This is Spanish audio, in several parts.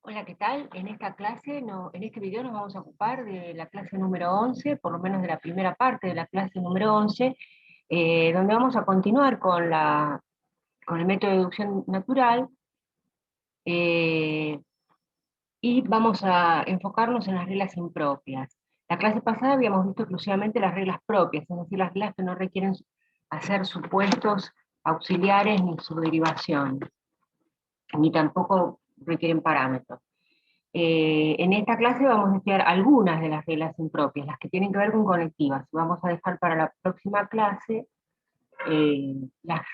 Hola, ¿qué tal? En esta clase, en este video nos vamos a ocupar de la clase número 11, por lo menos de la primera parte de la clase número 11, donde vamos a continuar con el método de deducción natural, eh, y vamos a enfocarnos en las reglas impropias. La clase pasada habíamos visto exclusivamente las reglas propias, es decir, las reglas que no requieren hacer supuestos auxiliares ni subderivaciones, ni tampoco requieren parámetros. En esta clase vamos a estudiar algunas de las reglas impropias, las que tienen que ver con conectivas. Vamos a dejar para la próxima clase, eh, las,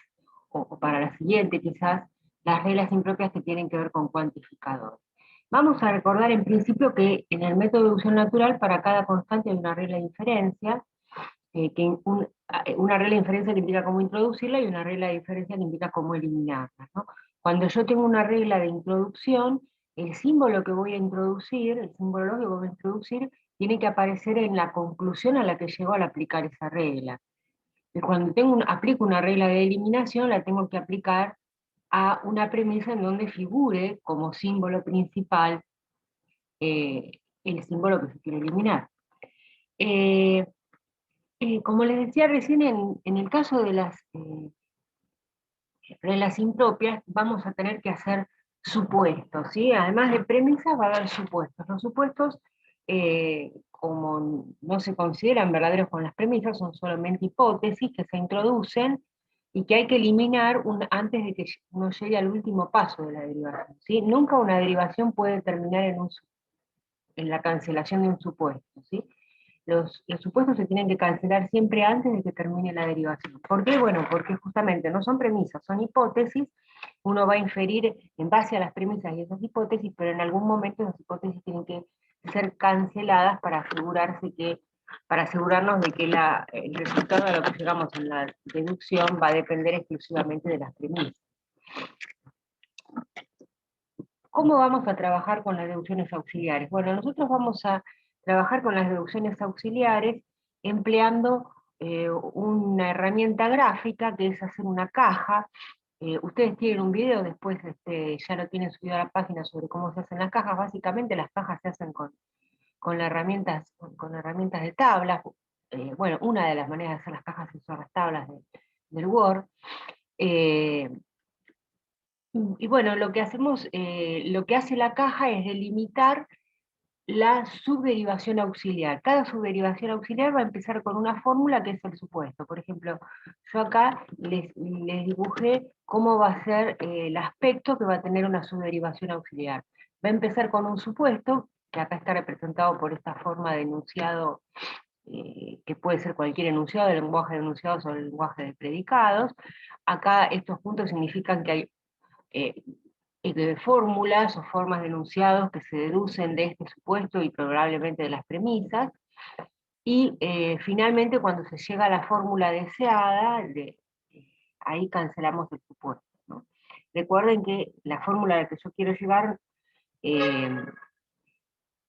o para la siguiente quizás, las reglas impropias que tienen que ver con cuantificadores. Vamos a recordar en principio que en el método de deducción natural para cada constante hay una regla de diferencia, una regla de diferencia que indica cómo introducirla y una regla de diferencia que indica cómo eliminarla, ¿no? Cuando yo tengo una regla de introducción, el símbolo que voy a introducir, el símbolo que voy a introducir, tiene que aparecer en la conclusión a la que llego al aplicar esa regla. Y cuando aplico una regla de eliminación, la tengo que aplicar a una premisa en donde figure como símbolo principal eh, el símbolo que se quiere eliminar. Eh, Como les decía recién, en el caso de las reglas impropias, vamos a tener que hacer supuestos, ¿sí? Además de premisas, va a haber supuestos. Los supuestos, como no se consideran verdaderos con las premisas, son solamente hipótesis que se introducen y que hay que eliminar antes de que uno llegue al último paso de la derivación, ¿sí? Nunca una derivación puede terminar en la cancelación de un supuesto, ¿sí? Los supuestos se tienen que cancelar siempre antes de que termine la derivación. ¿Por qué? Bueno, porque justamente no son premisas, son hipótesis. Uno va a inferir en base a las premisas y esas hipótesis, pero en algún momento esas hipótesis tienen que ser canceladas para asegurarnos de que el resultado a lo que llegamos en la deducción va a depender exclusivamente de las premisas. ¿Cómo vamos a trabajar con las deducciones auxiliares? Bueno, nosotros vamos a trabajar con las deducciones auxiliares empleando una herramienta gráfica que es hacer una caja. Ustedes tienen un video, después ya lo tienen subido a la página sobre cómo se hacen las cajas. Básicamente las cajas se hacen con herramientas de tablas. Bueno, una de las maneras de hacer las cajas es usar las tablas del Word. Eh, y bueno, lo que hacemos, lo que hace la caja es delimitar la subderivación auxiliar. Cada subderivación auxiliar va a empezar con una fórmula que es el supuesto. Por ejemplo, yo acá les dibujé cómo va a ser el aspecto que va a tener una subderivación auxiliar. Va a empezar con un supuesto, que acá está representado por esta forma de enunciado, que puede ser cualquier enunciado, el lenguaje de enunciados o el lenguaje de predicados. Acá estos puntos significan que hay eh, fórmulas o formas de enunciados que se deducen de este supuesto y probablemente de las premisas, y finalmente cuando se llega a la fórmula deseada, ahí cancelamos el supuesto, ¿no? Recuerden que la fórmula a la que yo quiero llegar, eh,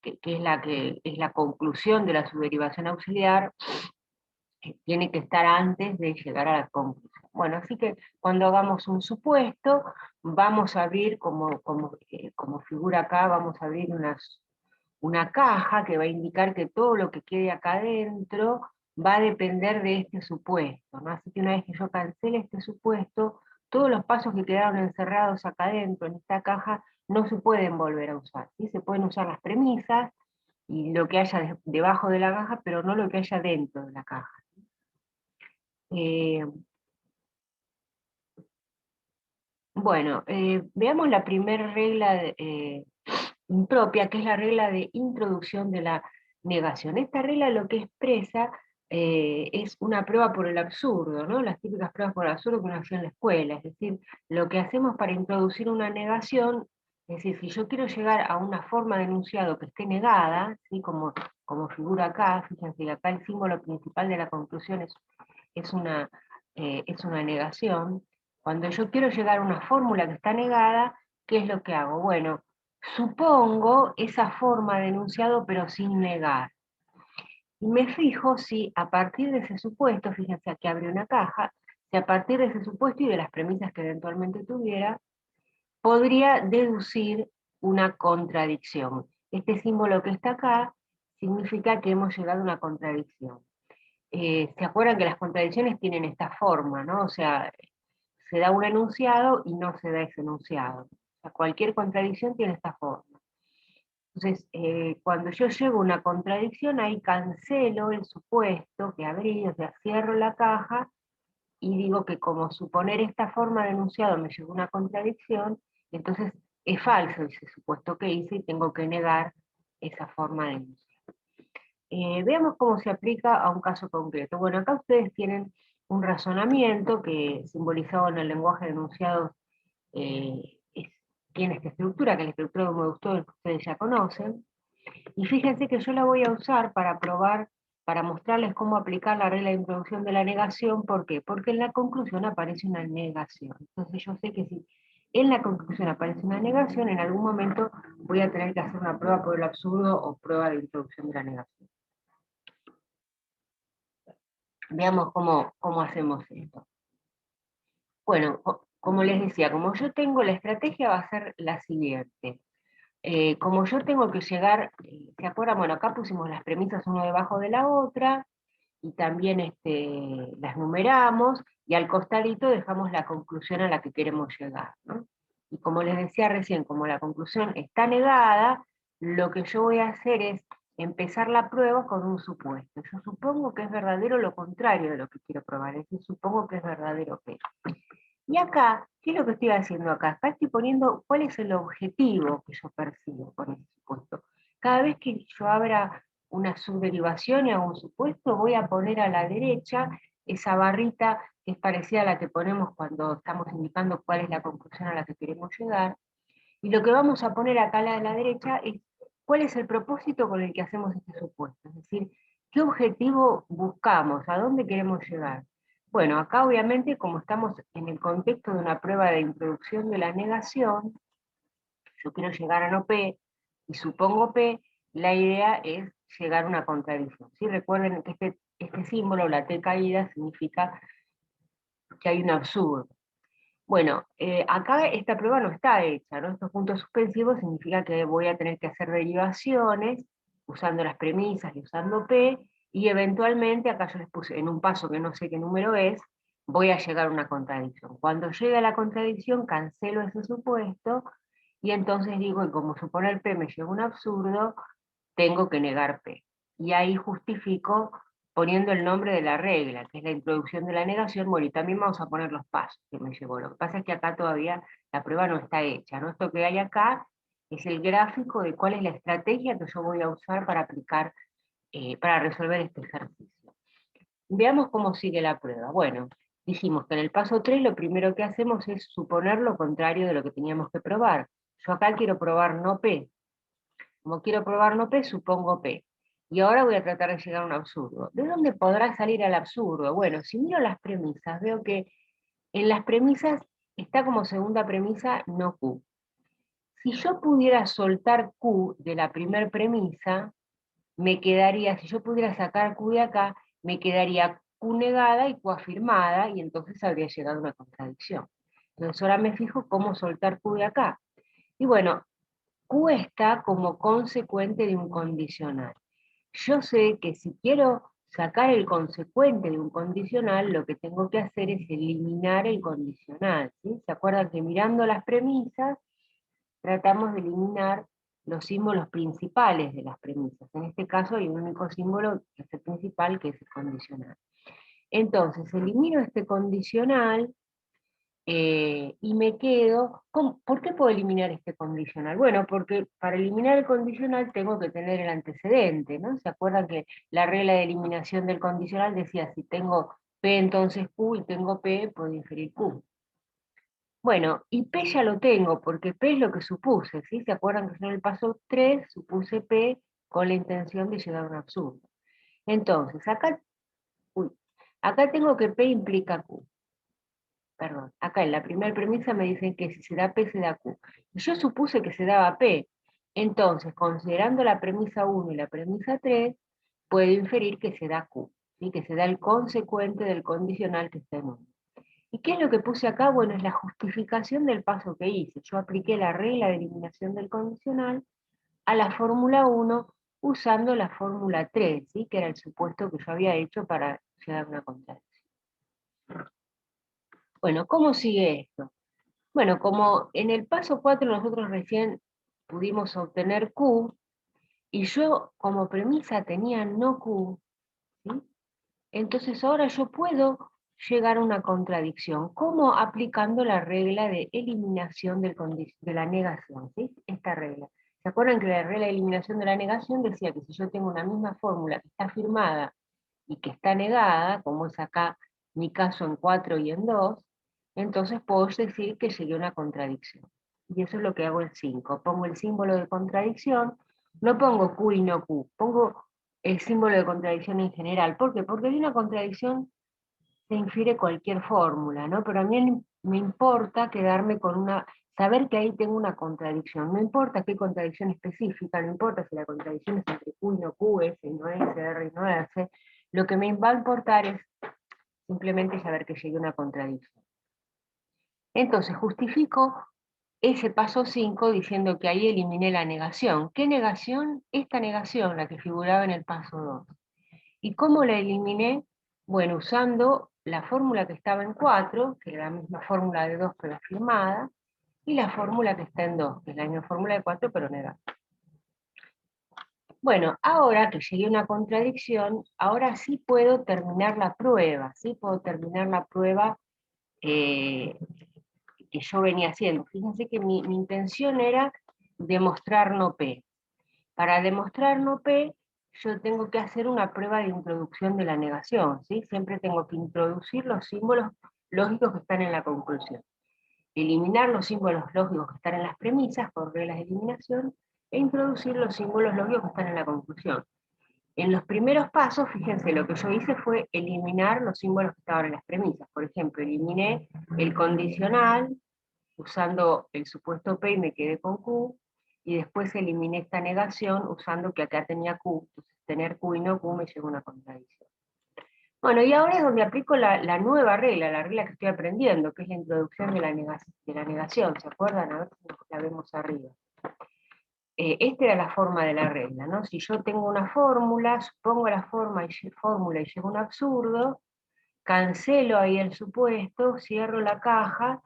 que es la conclusión de la subderivación auxiliar, tiene que estar antes de llegar a la conclusión. Bueno, así que cuando hagamos un supuesto, vamos a abrir, como figura acá, vamos a abrir una caja que va a indicar que todo lo que quede acá adentro va a depender de este supuesto, ¿no? Así que una vez que yo cancele este supuesto, todos los pasos que quedaron encerrados acá adentro, en esta caja, no se pueden volver a usar, ¿sí? Se pueden usar las premisas y lo que haya debajo de la caja, pero no lo que haya dentro de la caja. Eh, bueno, veamos la primera regla impropia, que es la regla de introducción de la negación. Esta regla lo que expresa es una prueba por el absurdo, ¿no? Las típicas pruebas por el absurdo que uno hacía en la escuela, es decir, lo que hacemos para introducir una negación, es decir, si yo quiero llegar a una forma de enunciado que esté negada, ¿sí? Como figura acá, fíjense, acá el símbolo principal de la conclusión es una, es una negación. Cuando yo quiero llegar a una fórmula que está negada, ¿qué es lo que hago? Bueno, supongo esa forma de enunciado pero sin negar. Y me fijo si a partir de ese supuesto, fíjense aquí abre una caja, si a partir de ese supuesto y de las premisas que eventualmente tuviera, podría deducir una contradicción. Este símbolo que está acá significa que hemos llegado a una contradicción. ¿Se acuerdan que las contradicciones tienen esta forma, ¿no? O sea, se da un enunciado y no se da ese enunciado. O sea, cualquier contradicción tiene esta forma. Entonces, cuando yo llego a una contradicción, ahí cancelo el supuesto que abrí, o sea, cierro la caja y digo que como suponer esta forma de enunciado me llevó a una contradicción, entonces es falso ese supuesto que hice y tengo que negar esa forma de enunciado. Veamos cómo se aplica a un caso concreto. Bueno, acá ustedes tienen un razonamiento que simbolizado en el lenguaje de enunciados tiene esta estructura, que es la estructura de un modusto que ustedes ya conocen. Y fíjense que yo la voy a usar para probar, para mostrarles cómo aplicar la regla de introducción de la negación. ¿Por qué? Porque en la conclusión aparece una negación. Entonces yo sé que si en la conclusión aparece una negación, en algún momento voy a tener que hacer una prueba por el absurdo o prueba de introducción de la negación. Veamos cómo hacemos esto. Bueno, como les decía, como yo tengo, la estrategia va a ser la siguiente. Como yo tengo que llegar, ¿se acuerdan? Bueno, acá pusimos las premisas una debajo de la otra, y también las numeramos, y al costadito dejamos la conclusión a la que queremos llegar, ¿no? Y como les decía recién, como la conclusión está negada, lo que yo voy a hacer es empezar la prueba con un supuesto. Yo supongo que es verdadero lo contrario de lo que quiero probar, es decir, supongo que es verdadero que. Y acá, ¿qué es lo que estoy haciendo acá? Acá estoy poniendo cuál es el objetivo que yo persigo con ese supuesto. Cada vez que yo abra una subderivación y hago un supuesto, voy a poner a la derecha esa barrita que es parecida a la que ponemos cuando estamos indicando cuál es la conclusión a la que queremos llegar. Y lo que vamos a poner acá a la derecha es cuál es el propósito con el que hacemos este supuesto. Es decir, ¿qué objetivo buscamos? ¿A dónde queremos llegar? Bueno, acá obviamente, como estamos en el contexto de una prueba de introducción de la negación, yo quiero llegar a no P, y supongo P, la idea es llegar a una contradicción. ¿Sí? Recuerden que este símbolo, la T caída, significa que hay un absurdo. Bueno, acá esta prueba no está hecha, ¿no? Estos puntos suspensivos significa que voy a tener que hacer derivaciones, usando las premisas y usando P, y eventualmente, acá yo les puse en un paso que no sé qué número es, voy a llegar a una contradicción. Cuando llegue a la contradicción, cancelo ese supuesto, y entonces digo, y como suponer P me lleva a un absurdo, tengo que negar P. Y ahí justifico poniendo el nombre de la regla, que es la introducción de la negación. Bueno, y también vamos a poner los pasos que me llevó. Lo que pasa es que acá todavía la prueba no está hecha, ¿no? Esto que hay acá es el gráfico de cuál es la estrategia que yo voy a usar para aplicar, para resolver este ejercicio. Veamos cómo sigue la prueba. Bueno, dijimos que en el paso 3 lo primero que hacemos es suponer lo contrario de lo que teníamos que probar. Yo acá quiero probar no P. Como quiero probar no P, supongo P. Y ahora voy a tratar de llegar a un absurdo. ¿De dónde podrá salir el absurdo? Bueno, si miro las premisas, veo que en las premisas está como segunda premisa no Q. Si yo pudiera soltar Q de la primer premisa, me quedaría, si yo pudiera sacar Q de acá, me quedaría Q negada y Q afirmada, y entonces habría llegado a una contradicción. Entonces ahora me fijo cómo soltar Q de acá. Y bueno, Q está como consecuente de un condicional. Yo sé que si quiero sacar el consecuente de un condicional, lo que tengo que hacer es eliminar el condicional, ¿sí? ¿Se acuerdan que mirando las premisas tratamos de eliminar los símbolos principales de las premisas? En este caso hay un único símbolo que es el principal, que es el condicional. Entonces, elimino este condicional y me quedo. ¿Por qué puedo eliminar este condicional? Bueno, porque para eliminar el condicional tengo que tener el antecedente, ¿no? ¿Se acuerdan que la regla de eliminación del condicional decía, si tengo P entonces Q y tengo P, puedo inferir Q? Bueno, y P ya lo tengo, porque P es lo que supuse, ¿sí? ¿Se acuerdan que yo en el paso 3 supuse P con la intención de llegar a un absurdo? Entonces, acá tengo que P implica Q. Perdón, acá en la primera premisa me dicen que si se da P, se da Q. Y yo supuse que se daba P. Entonces, considerando la premisa 1 y la premisa 3, puedo inferir que se da Q, ¿sí? Que se da el consecuente del condicional que está en 1. ¿Y qué es lo que puse acá? Bueno, es la justificación del paso que hice. Yo apliqué la regla de eliminación del condicional a la fórmula 1 usando la fórmula 3, ¿sí? Que era el supuesto que yo había hecho para llegar a una contradicción. Bueno, ¿cómo sigue esto? Bueno, como en el paso 4 nosotros recién pudimos obtener Q, y yo como premisa tenía no Q, ¿sí? Entonces ahora yo puedo llegar a una contradicción. ¿Cómo? Aplicando la regla de eliminación de la negación, ¿sí? Esta regla. ¿Se acuerdan que la regla de eliminación de la negación decía que si yo tengo una misma fórmula que está afirmada y que está negada, como es acá mi caso en 4 y en 2, entonces puedo decir que llegué a una contradicción? Y eso es lo que hago en 5. Pongo el símbolo de contradicción, no pongo Q y no Q, pongo el símbolo de contradicción en general. ¿Por qué? Porque de una contradicción se infiere cualquier fórmula, ¿no? Pero a mí me importa quedarme con saber que ahí tengo una contradicción. No importa qué contradicción específica, no importa si la contradicción es entre Q y no Q, S y no S, R y no S. Lo que me va a importar es simplemente saber que llegué a una contradicción. Entonces justifico ese paso 5 diciendo que ahí eliminé la negación. ¿Qué negación? Esta negación, la que figuraba en el paso 2. ¿Y cómo la eliminé? Bueno, usando la fórmula que estaba en 4, que era la misma fórmula de 2 pero afirmada, y la fórmula que está en 2, que es la misma fórmula de 4 pero negada. Bueno, ahora que llegué a una contradicción, ahora sí puedo terminar la prueba, ¿sí? Puedo terminar la prueba que yo venía haciendo. Fíjense que mi intención era demostrar no P. Para demostrar no P, yo tengo que hacer una prueba de introducción de la negación, ¿sí? Siempre tengo que introducir los símbolos lógicos que están en la conclusión. Eliminar los símbolos lógicos que están en las premisas por reglas de eliminación e introducir los símbolos lógicos que están en la conclusión. En los primeros pasos, fíjense, lo que yo hice fue eliminar los símbolos que estaban en las premisas. Por ejemplo, eliminé el condicional usando el supuesto P y me quedé con Q, y después eliminé esta negación usando que acá tenía Q. Entonces tener Q y no Q me lleva a una contradicción. Bueno, y ahora es donde aplico la nueva regla, la regla que estoy aprendiendo, que es la introducción de la negación. ¿Se acuerdan? A ver si la vemos arriba. Esta era la forma de la regla, ¿no? Si yo tengo una fórmula, supongo la fórmula y llego a un absurdo, cancelo ahí el supuesto, cierro la caja,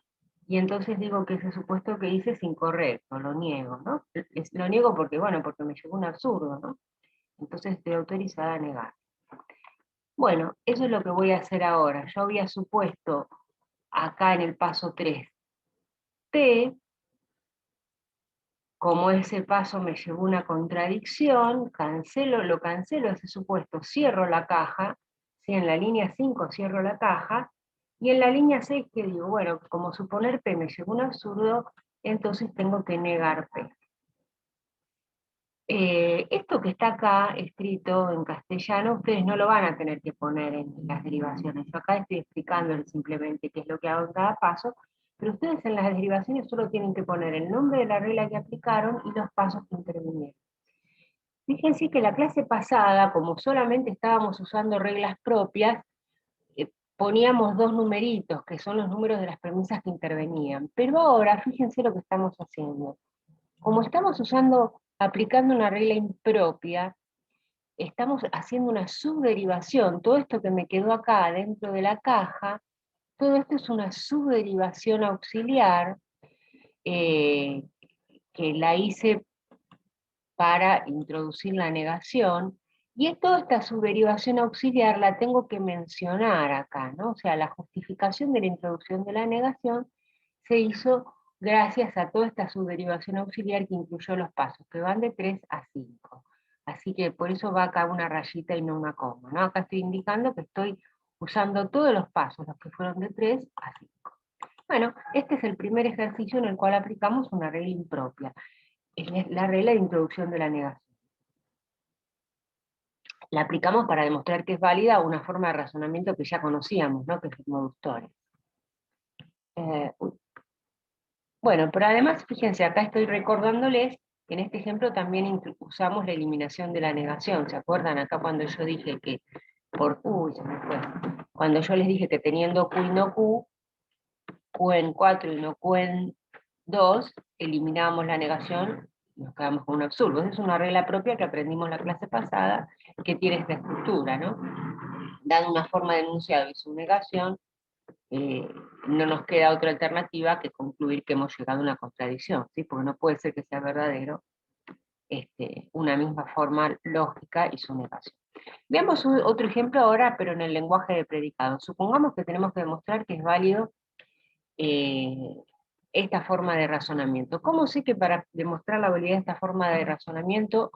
y entonces digo que ese supuesto que hice es incorrecto, lo niego, ¿no? Lo niego porque, bueno, porque me llegó un absurdo, ¿no? Entonces estoy autorizada a negar. Bueno, eso es lo que voy a hacer ahora. Yo había supuesto acá en el paso 3 T, como ese paso me llevó una contradicción, lo cancelo ese supuesto, cierro la caja, ¿sí? En la línea 5 cierro la caja, y en la línea 6 que digo, bueno, como suponer P me llevó un absurdo, entonces tengo que negar P. Esto que está acá escrito en castellano, ustedes no lo van a tener que poner en las derivaciones. Yo acá estoy explicándoles simplemente qué es lo que hago en cada paso, pero ustedes en las derivaciones solo tienen que poner el nombre de la regla que aplicaron y los pasos que intervinieron. Fíjense que la clase pasada, como solamente estábamos usando reglas propias, poníamos dos numeritos, que son los números de las premisas que intervenían. Pero ahora, fíjense lo que estamos haciendo. Como estamos aplicando una regla impropia, estamos haciendo una subderivación. Todo esto que me quedó acá dentro de la caja, todo esto es una subderivación auxiliar que la hice para introducir la negación, y toda esta subderivación auxiliar la tengo que mencionar acá, ¿no? O sea, la justificación de la introducción de la negación se hizo gracias a toda esta subderivación auxiliar que incluyó los pasos, que van de 3 a 5. Así que por eso va acá una rayita y no una coma, ¿no? Acá estoy indicando que estoy usando todos los pasos, los que fueron de 3 a 5. Bueno, este es el primer ejercicio en el cual aplicamos una regla impropia. Es la regla de introducción de la negación. La aplicamos para demostrar que es válida una forma de razonamiento que ya conocíamos, ¿no? Que es el moductores. Bueno, pero además, fíjense, acá estoy recordándoles que en este ejemplo también usamos la eliminación de la negación. ¿Se acuerdan acá cuando yo dije que por Q, se me fue, cuando yo les dije que teniendo Q y no Q, Q en 4 y no Q en 2, eliminamos la negación, nos quedamos con un absurdo. Esa es una regla propia que aprendimos la clase pasada, que tiene esta estructura, ¿no? Dada una forma de enunciado y su negación, no nos queda otra alternativa que concluir que hemos llegado a una contradicción, ¿sí? Porque no puede ser que sea verdadero una misma forma lógica y su negación. Veamos otro ejemplo ahora, pero en el lenguaje de predicado. Supongamos que tenemos que demostrar que es válido esta forma de razonamiento. ¿Cómo sé que para demostrar la validez de esta forma de razonamiento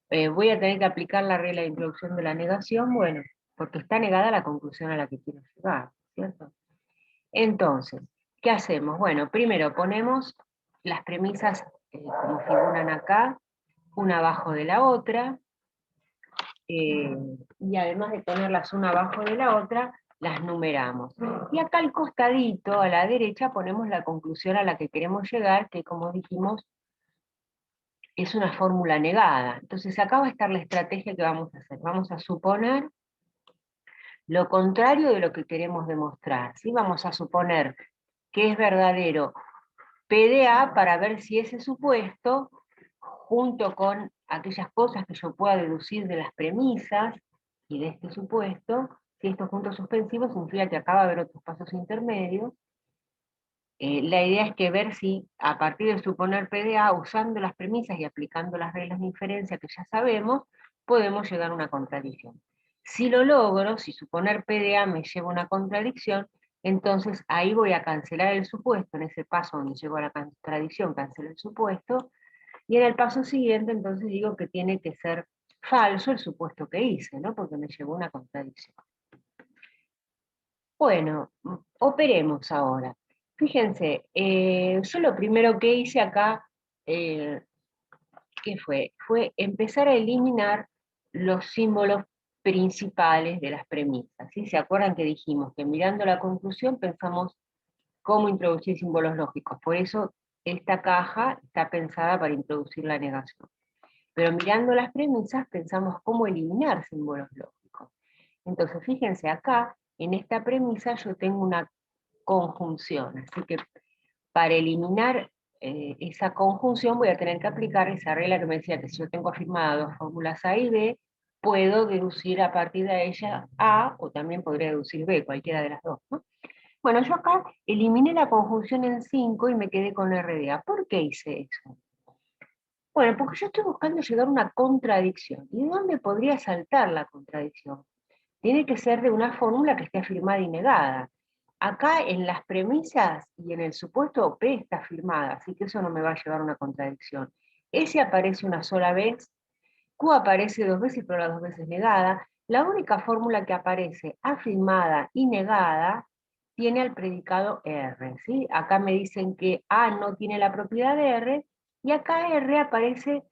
voy a tener que aplicar la regla de introducción de la negación? Bueno, porque está negada la conclusión a la que quiero llegar, ¿cierto? Entonces, ¿qué hacemos? Bueno, primero ponemos las premisas como figuran acá, una abajo de la otra, y además de ponerlas una abajo de la otra, las numeramos. Y acá al costadito, a la derecha, ponemos la conclusión a la que queremos llegar, que como dijimos, es una fórmula negada. Entonces acá va a estar la estrategia que vamos a hacer. Vamos a suponer lo contrario de lo que queremos demostrar, ¿sí? Vamos a suponer que es verdadero P de A para ver si ese supuesto, junto con aquellas cosas que yo pueda deducir de las premisas y de este supuesto, si estos puntos suspensivos significa que acá va a haber otros pasos intermedios. La idea es que ver si a partir de suponer P de A, usando las premisas y aplicando las reglas de inferencia que ya sabemos, podemos llegar a una contradicción. Si lo logro, si suponer P de A me lleva a una contradicción, entonces ahí voy a cancelar el supuesto, en ese paso donde llego a la contradicción, cancelo el supuesto, y en el paso siguiente entonces digo que tiene que ser falso el supuesto que hice, ¿no? Porque me llevó a una contradicción. Bueno, operemos ahora. Fíjense, yo lo primero que hice acá, ¿qué fue? Fue empezar a eliminar los símbolos principales de las premisas, ¿sí? ¿Se acuerdan que dijimos que mirando la conclusión pensamos cómo introducir símbolos lógicos? Por eso esta caja está pensada para introducir la negación. Pero mirando las premisas pensamos cómo eliminar símbolos lógicos. Entonces, fíjense acá, en esta premisa yo tengo una conjunción, así que para eliminar esa conjunción voy a tener que aplicar esa regla que me decía que si yo tengo afirmadas dos fórmulas A y B, puedo deducir a partir de ella A, o también podría deducir B, cualquiera de las dos, ¿no? Bueno, yo acá eliminé la conjunción en 5 y me quedé con RDA. ¿Por qué hice eso? Bueno, porque yo estoy buscando llegar a una contradicción. ¿Y de dónde podría saltar la contradicción? Tiene que ser de una fórmula que esté afirmada y negada. Acá en las premisas y en el supuesto P está afirmada, así que eso no me va a llevar a una contradicción. S aparece una sola vez, Q aparece dos veces, pero las dos veces negada. La única fórmula que aparece afirmada y negada tiene al predicado R, ¿sí? Acá me dicen que A no tiene la propiedad de R, y acá R aparece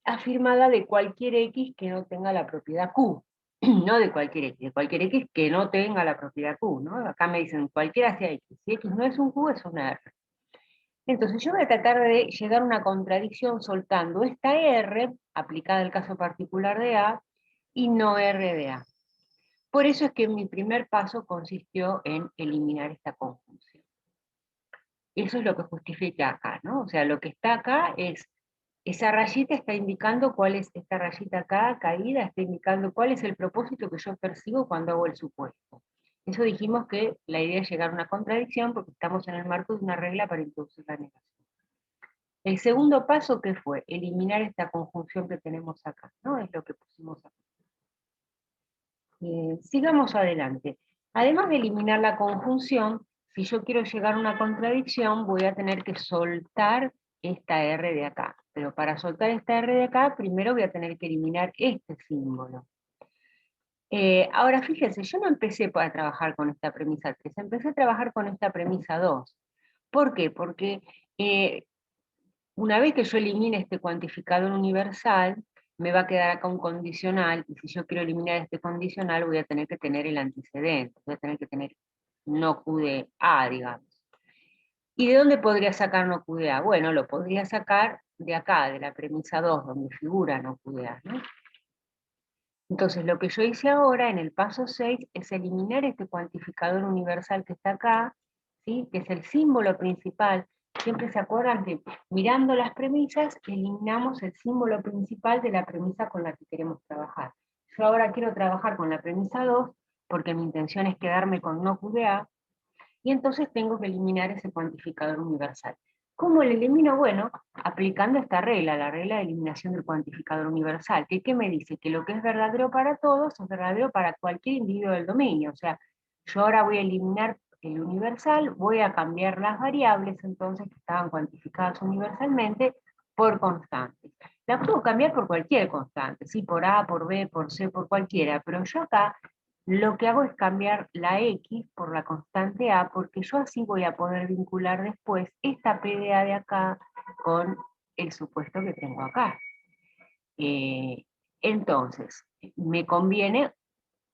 afirmada de cualquier X que no tenga la propiedad Q. No de cualquier X que no tenga la propiedad Q, ¿no? Acá me dicen cualquiera sea X. Si X no es un Q, es una R. Entonces yo voy a tratar de llegar a una contradicción soltando esta R, aplicada al caso particular de A, y no R de A. Por eso es que mi primer paso consistió en eliminar esta conjunción. Eso es lo que justifica acá, ¿no? O sea, lo que está acá es, esa rayita está indicando cuál es, esta rayita acá, caída, está indicando cuál es el propósito que yo percibo cuando hago el supuesto. Eso dijimos que la idea es llegar a una contradicción porque estamos en el marco de una regla para introducir la negación. El segundo paso, ¿qué fue? Eliminar esta conjunción que tenemos acá, ¿no? Es lo que pusimos acá. Sigamos adelante. Además de eliminar la conjunción, si yo quiero llegar a una contradicción, voy a tener que soltar esta R de acá. Pero para soltar esta R de acá, primero voy a tener que eliminar este símbolo. Ahora fíjense, yo no empecé para trabajar con esta premisa 3, empecé a trabajar con esta premisa 2. ¿Por qué? Porque una vez que yo elimine este cuantificador universal, me va a quedar acá un condicional, y si yo quiero eliminar este condicional voy a tener que tener el antecedente, voy a tener que tener no Q de A, digamos. ¿Y de dónde podría sacar no Q de A? Bueno, lo podría sacar de acá, de la premisa 2, donde figura no Q de A, ¿no? Entonces lo que yo hice ahora, en el paso 6, es eliminar este cuantificador universal que está acá, ¿sí? Que es el símbolo principal. Siempre se acuerdan que mirando las premisas eliminamos el símbolo principal de la premisa con la que queremos trabajar. Yo ahora quiero trabajar con la premisa 2 porque mi intención es quedarme con no QDA, y entonces tengo que eliminar ese cuantificador universal. ¿Cómo lo elimino? Bueno, aplicando esta regla, la regla de eliminación del cuantificador universal, que ¿qué me dice? Que lo que es verdadero para todos es verdadero para cualquier individuo del dominio. O sea, yo ahora voy a eliminar el universal, voy a cambiar las variables entonces que estaban cuantificadas universalmente por constantes. La puedo cambiar por cualquier constante, ¿sí? Por A, por B, por C, por cualquiera, pero yo acá lo que hago es cambiar la X por la constante A, porque yo así voy a poder vincular después esta PDA de acá con el supuesto que tengo acá. Eh, entonces, me conviene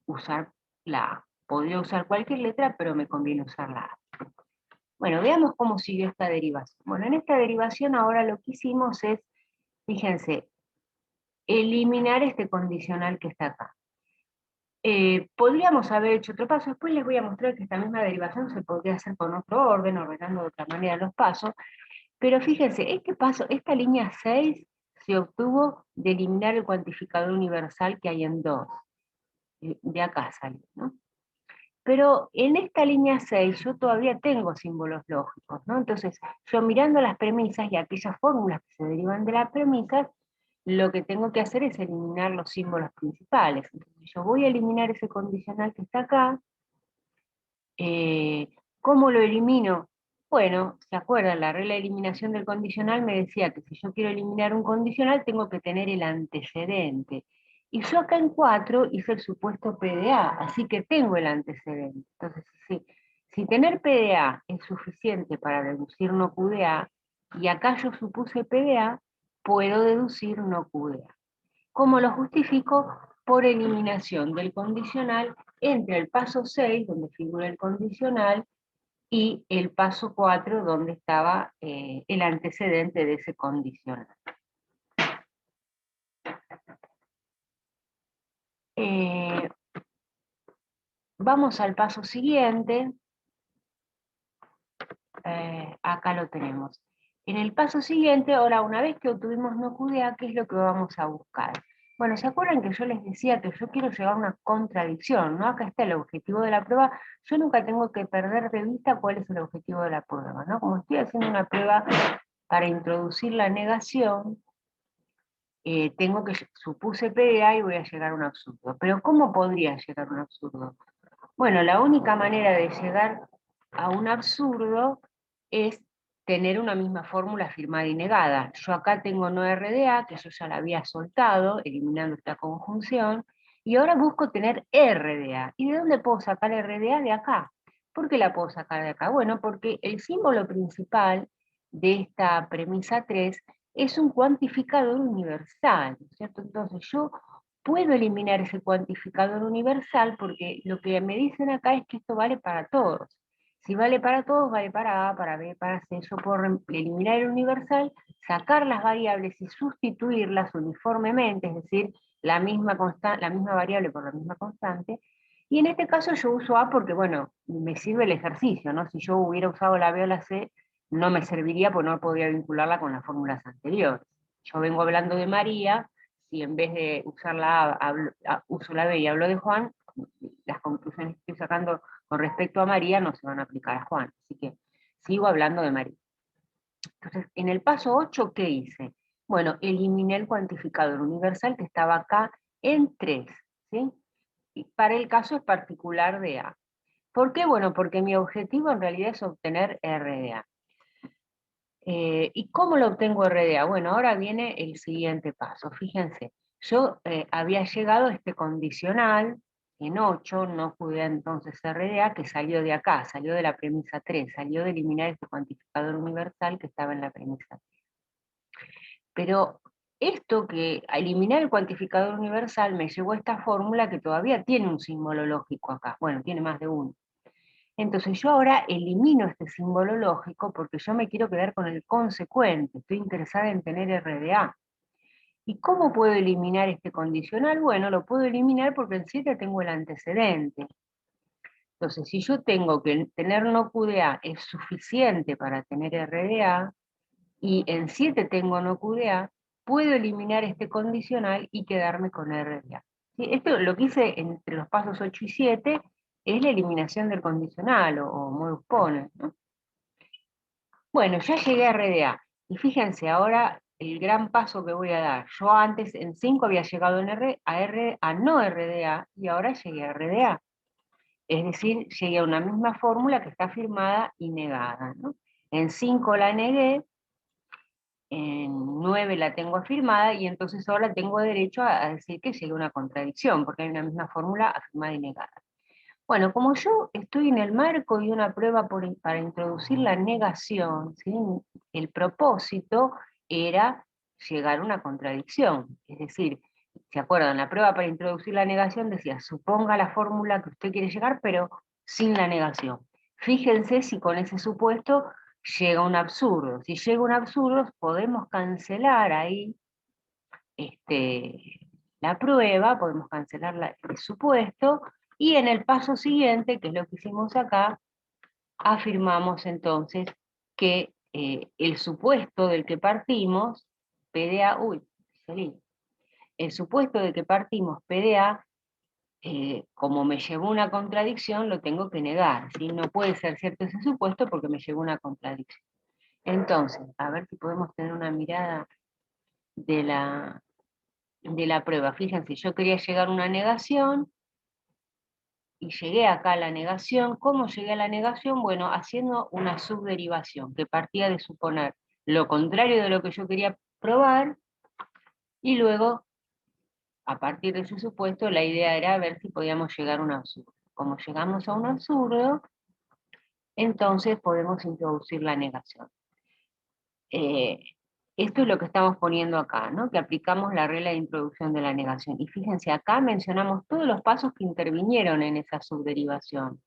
usar la A. Podría usar cualquier letra, pero me conviene usar la A. Bueno, veamos cómo siguió esta derivación. Bueno, en esta derivación ahora lo que hicimos es, fíjense, eliminar este condicional que está acá. Podríamos haber hecho otro paso, después les voy a mostrar que esta misma derivación se podría hacer con otro orden, ordenando de otra manera los pasos, pero fíjense, este paso, esta línea 6 se obtuvo de eliminar el cuantificador universal que hay en 2, de acá salió, ¿no? Pero en esta línea 6 yo todavía tengo símbolos lógicos, ¿no? Entonces, yo mirando las premisas y aquellas fórmulas que se derivan de las premisas, lo que tengo que hacer es eliminar los símbolos principales. Entonces, yo voy a eliminar ese condicional que está acá. ¿Cómo lo elimino? Bueno, ¿se acuerdan? La regla de eliminación del condicional me decía que si yo quiero eliminar un condicional tengo que tener el antecedente. Y yo acá en 4 hice el supuesto PDA, así que tengo el antecedente. Entonces, si tener PDA es suficiente para deducir no QDA, y acá yo supuse PDA, puedo deducir no QDA. ¿Cómo lo justifico? Por eliminación del condicional entre el paso 6, donde figura el condicional, y el paso 4, donde estaba el antecedente de ese condicional. Vamos al paso siguiente. Acá lo tenemos. En el paso siguiente, ahora una vez que obtuvimos no QDA, ¿qué es lo que vamos a buscar? Bueno, ¿se acuerdan que yo les decía que yo quiero llegar a una contradicción, ¿no? Acá está el objetivo de la prueba. Yo nunca tengo que perder de vista cuál es el objetivo de la prueba, ¿no? Como estoy haciendo una prueba para introducir la negación, tengo que, supuse PDA y voy a llegar a un absurdo. Pero ¿cómo podría llegar a un absurdo? Bueno, la única manera de llegar a un absurdo es tener una misma fórmula afirmada y negada. Yo acá tengo no RDA, que yo ya la había soltado, eliminando esta conjunción, y ahora busco tener RDA. ¿Y de dónde puedo sacar RDA? De acá. ¿Por qué la puedo sacar de acá? Bueno, porque el símbolo principal de esta premisa 3 es un cuantificador universal, ¿no es cierto? Entonces yo puedo eliminar ese cuantificador universal porque lo que me dicen acá es que esto vale para todos. Si vale para todos, vale para A, para B, para C. Yo puedo eliminar el universal, sacar las variables y sustituirlas uniformemente, es decir, la misma variable por la misma constante. Y en este caso yo uso A porque, bueno, me sirve el ejercicio, ¿no? Si yo hubiera usado la B o la C, no me serviría porque no podría vincularla con las fórmulas anteriores. Yo vengo hablando de María, si en vez de usar la A, uso la B y hablo de Juan, las conclusiones que estoy sacando con respecto a María no se van a aplicar a Juan. Así que sigo hablando de María. Entonces, en el paso 8, ¿qué hice? Bueno, eliminé el cuantificador universal que estaba acá en 3, ¿sí? Y para el caso particular de A. ¿Por qué? Bueno, porque mi objetivo en realidad es obtener RDA. ¿Y cómo lo obtengo RDA? Bueno, ahora viene el siguiente paso. Fíjense, yo había llegado a este condicional en 8, no pude entonces RDA, que salió de acá, salió de la premisa 3, salió de eliminar este cuantificador universal que estaba en la premisa 3. Pero esto que a eliminar el cuantificador universal me llevó a esta fórmula que todavía tiene un símbolo lógico acá. Bueno, tiene más de uno. Entonces yo ahora elimino este símbolo lógico porque yo me quiero quedar con el consecuente, estoy interesada en tener RDA. ¿Y cómo puedo eliminar este condicional? Bueno, lo puedo eliminar porque en 7 tengo el antecedente. Entonces, si yo tengo que tener no QDA es suficiente para tener RDA, y en 7 tengo no QDA, puedo eliminar este condicional y quedarme con RDA. ¿Sí? Esto lo que hice entre los pasos 8 y 7 es la eliminación del condicional o modus ponens, ¿no? Bueno, ya llegué a RDA. Y fíjense, ahora el gran paso que voy a dar. Yo antes en 5 había llegado a no RDA y ahora llegué a RDA. Es decir, llegué a una misma fórmula que está firmada y negada, ¿no? En 5 la negué, en 9 la tengo afirmada y entonces ahora tengo derecho a decir que llegué a una contradicción, porque hay una misma fórmula afirmada y negada. Bueno, como yo estoy en el marco de una prueba para introducir la negación, ¿sí? El propósito era llegar a una contradicción. Es decir, ¿se acuerdan? La prueba para introducir la negación decía, suponga la fórmula que usted quiere llegar, pero sin la negación. Fíjense si con ese supuesto llega un absurdo. Si llega un absurdo, podemos cancelar ahí la prueba, podemos cancelar el supuesto, y en el paso siguiente, que es lo que hicimos acá, afirmamos entonces que el supuesto del que partimos, PDA, el supuesto del que partimos, PDA, como me llevó una contradicción, lo tengo que negar, ¿sí? No puede ser cierto ese supuesto porque me llevó una contradicción. Entonces, a ver si podemos tener una mirada de la prueba. Fíjense, yo quería llegar a una negación, y llegué acá a la negación. ¿Cómo llegué a la negación? Bueno, haciendo una subderivación, que partía de suponer lo contrario de lo que yo quería probar, y luego, a partir de ese supuesto, la idea era ver si podíamos llegar a un absurdo. Como llegamos a un absurdo, entonces podemos introducir la negación. Eh, Esto es lo que estamos poniendo acá, ¿no? Que aplicamos la regla de introducción de la negación. Y fíjense, acá mencionamos todos los pasos que intervinieron en esa subderivación.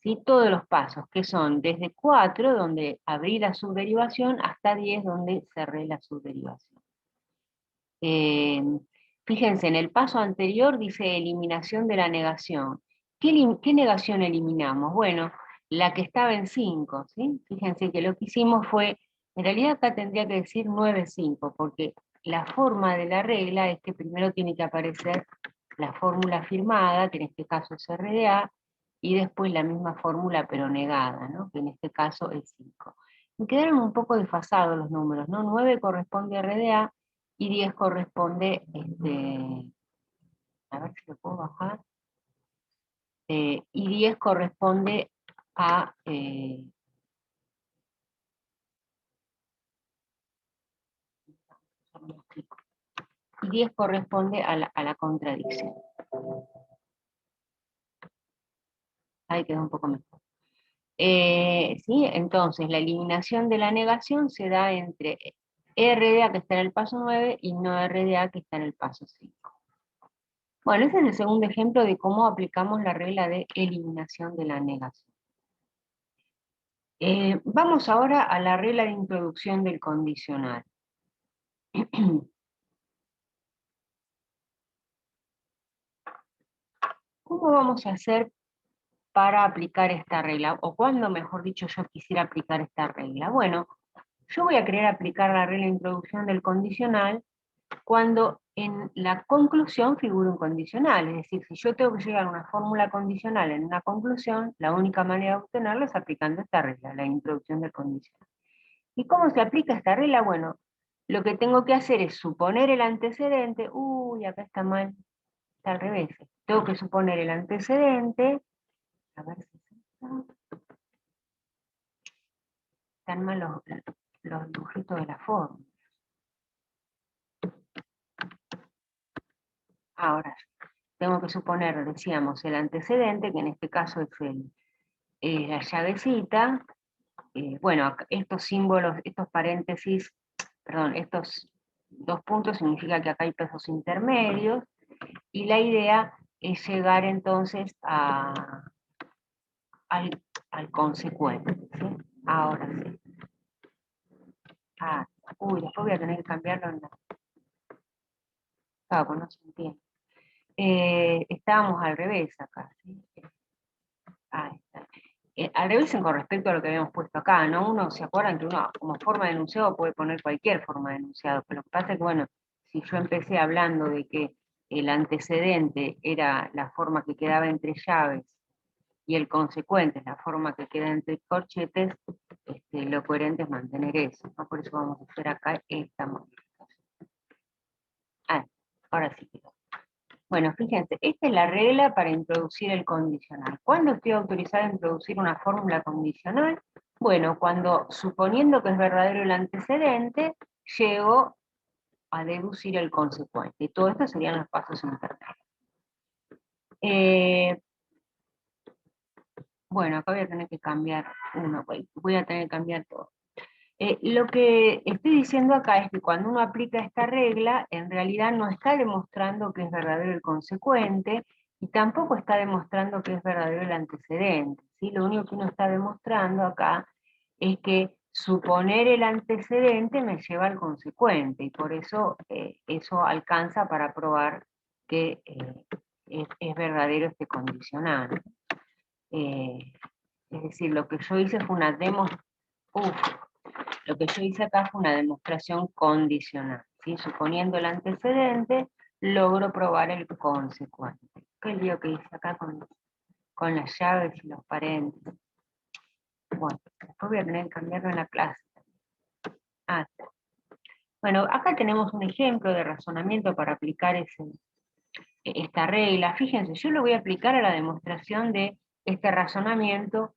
¿Sí? Todos los pasos, que son desde 4, donde abrí la subderivación, hasta 10, donde cerré la subderivación. Eh, Fíjense, en el paso anterior dice eliminación de la negación. ¿Qué negación eliminamos? Bueno, la que estaba en 5, ¿sí? Fíjense que lo que hicimos fue, en realidad acá tendría que decir 9,5, porque la forma de la regla es que primero tiene que aparecer la fórmula firmada, que en este caso es RDA, y después la misma fórmula pero negada, ¿no? Que en este caso es 5. Me quedaron un poco desfasados los números, ¿no? 9 corresponde a RDA, y 10 corresponde, a ver si lo puedo bajar, y 10 corresponde a, y 10 corresponde a la contradicción. Ahí quedó un poco mejor. ¿Sí? Entonces, la eliminación de la negación se da entre RDA, que está en el paso 9, y no RDA, que está en el paso 5. Bueno, ese es el segundo ejemplo de cómo aplicamos la regla de eliminación de la negación. Vamos ahora a la regla de introducción del condicional. ¿Cómo vamos a hacer para aplicar esta regla? O cuándo, mejor dicho, yo quisiera aplicar esta regla. Bueno, yo voy a querer aplicar la regla de introducción del condicional cuando en la conclusión figura un condicional. Es decir, si yo tengo que llegar a una fórmula condicional en una conclusión, la única manera de obtenerlo es aplicando esta regla, la introducción del condicional. ¿Y cómo se aplica esta regla? Bueno, lo que tengo que hacer es suponer el antecedente. Uy, acá está mal, está al revés. Tengo que suponer el antecedente. A ver si están mal los dibujitos de la forma. Ahora, tengo que suponer, decíamos, el antecedente, que en este caso es la llavecita. Bueno, estos símbolos, estos paréntesis, perdón, estos dos puntos significa que acá hay pesos intermedios, y la idea es llegar entonces al consecuente, ¿sí? Ahora sí. Ah, después voy a tener que cambiarlo en la... Claro, pues no se entiende. Estábamos al revés acá, ¿sí? Ahí está. Revisen con respecto a lo que habíamos puesto acá, ¿no? Uno, ¿se acuerdan que uno como forma de enunciado puede poner cualquier forma de enunciado? Pero lo que pasa es que, bueno, si yo empecé hablando de que el antecedente era la forma que quedaba entre llaves y el consecuente es la forma que queda entre corchetes, lo coherente es mantener eso, ¿no? Por eso vamos a hacer acá esta modificación. Ah, ahora sí quedó. Bueno, fíjense, esta es la regla para introducir el condicional. ¿Cuándo estoy autorizada a introducir una fórmula condicional? Bueno, cuando, suponiendo que es verdadero el antecedente, llego a deducir el consecuente. Y todo esto serían los pasos intermedios. Bueno, acá voy a tener que cambiar uno, voy a tener que cambiar todo. Lo que estoy diciendo acá es que cuando uno aplica esta regla, en realidad no está demostrando que es verdadero el consecuente, y tampoco está demostrando que es verdadero el antecedente, ¿sí? Lo único que uno está demostrando acá es que suponer el antecedente me lleva al consecuente, y por eso eso alcanza para probar que es verdadero este condicional. Es decir, lo que yo hice fue una lo que yo hice acá fue una demostración condicional, ¿sí? Suponiendo el antecedente, logro probar el consecuente. Qué lío que hice acá con las llaves y los paréntesis. Bueno, después voy a tener que cambiarlo en la clase. Ah, bueno, acá tenemos un ejemplo de razonamiento para aplicar esta regla. Fíjense, yo lo voy a aplicar a la demostración de este razonamiento,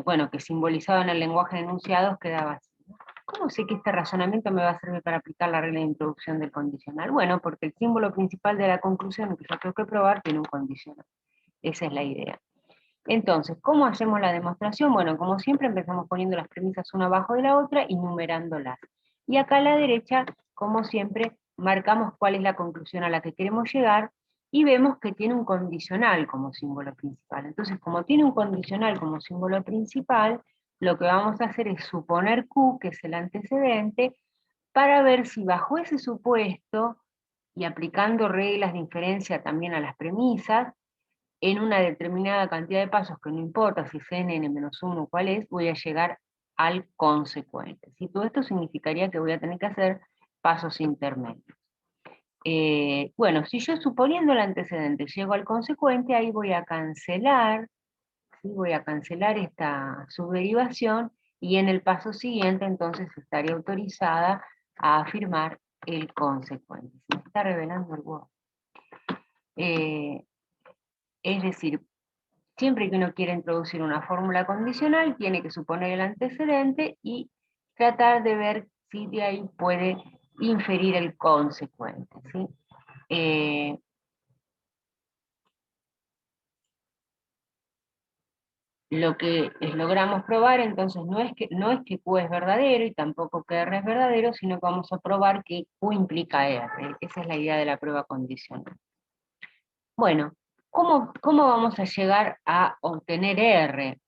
bueno, que simbolizado en el lenguaje de enunciados quedaba así, ¿no? ¿Cómo sé que este razonamiento me va a servir para aplicar la regla de introducción del condicional? Bueno, porque el símbolo principal de la conclusión que yo tengo que probar tiene un condicional. Esa es la idea. Entonces, ¿cómo hacemos la demostración? Bueno, como siempre empezamos poniendo las premisas una abajo de la otra y numerándolas. Y acá a la derecha, como siempre, marcamos cuál es la conclusión a la que queremos llegar y vemos que tiene un condicional como símbolo principal. Entonces, como tiene un condicional como símbolo principal, lo que vamos a hacer es suponer Q, que es el antecedente, para ver si bajo ese supuesto, y aplicando reglas de inferencia también a las premisas, en una determinada cantidad de pasos, que no importa si es n-1 cuál es, voy a llegar al consecuente. ¿Sí? Todo esto significaría que voy a tener que hacer pasos intermedios. Bueno, si yo suponiendo el antecedente llego al consecuente, ahí voy a cancelar, ¿sí? Voy a cancelar esta subderivación, y en el paso siguiente entonces estaría autorizada a afirmar el consecuente. Se me está revelando el Word. Es decir, siempre que uno quiere introducir una fórmula condicional, tiene que suponer el antecedente y tratar de ver si de ahí puede inferir el consecuente, ¿sí? Lo que logramos probar entonces no es que Q es verdadero y tampoco que R es verdadero, sino que vamos a probar que Q implica R. Esa es la idea de la prueba condicional. Bueno, ¿cómo vamos a llegar a obtener R?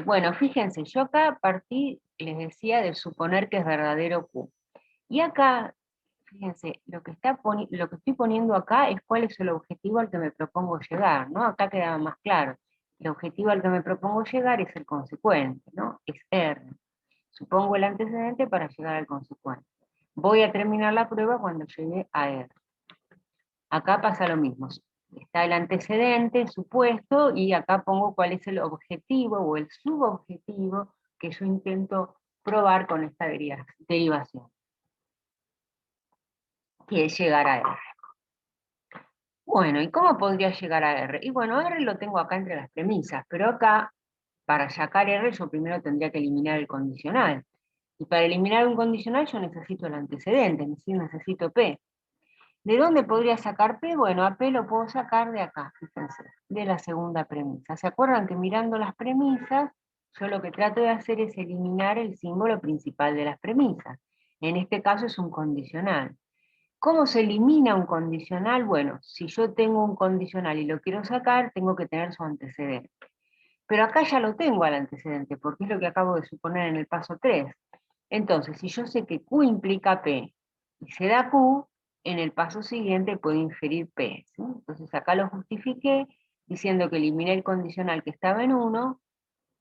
Bueno, fíjense, yo acá partí, les decía, de suponer que es verdadero Q. Y acá, fíjense, lo que estoy poniendo acá es cuál es el objetivo al que me propongo llegar, ¿no? Acá quedaba más claro. El objetivo al que me propongo llegar es el consecuente, ¿no? Es R. Supongo el antecedente para llegar al consecuente. Voy a terminar la prueba cuando llegue a R. Acá pasa lo mismo. Está el antecedente supuesto y acá pongo cuál es el objetivo o el subobjetivo que yo intento probar con esta derivación, que es llegar a R. Bueno, ¿y cómo podría llegar a R? Y bueno, R lo tengo acá entre las premisas, pero acá, para sacar R, yo primero tendría que eliminar el condicional. Y para eliminar un condicional yo necesito el antecedente, es decir, necesito P. ¿De dónde podría sacar P? Bueno, a P lo puedo sacar de acá, fíjense, de la segunda premisa. ¿Se acuerdan que mirando las premisas, yo lo que trato de hacer es eliminar el símbolo principal de las premisas? En este caso es un condicional. ¿Cómo se elimina un condicional? Bueno, si yo tengo un condicional y lo quiero sacar, tengo que tener su antecedente. Pero acá ya lo tengo al antecedente, porque es lo que acabo de suponer en el paso 3. Entonces, si yo sé que Q implica P, y se da Q, en el paso siguiente puedo inferir P, ¿sí? Entonces acá lo justifiqué, diciendo que eliminé el condicional que estaba en 1,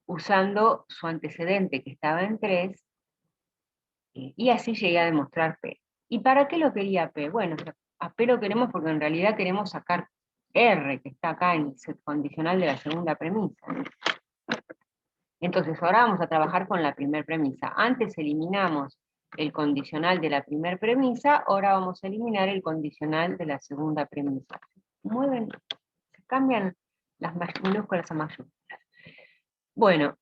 usando su antecedente que estaba en 3, y así llegué a demostrar P. ¿Y para qué lo quería P? Bueno, a P lo queremos porque en realidad queremos sacar R, que está acá en el set condicional de la segunda premisa. Entonces ahora vamos a trabajar con la primera premisa. Antes eliminamos el condicional de la primera premisa, ahora vamos a eliminar el condicional de la segunda premisa. Mueven, se cambian las minúsculas a mayúsculas. Bueno,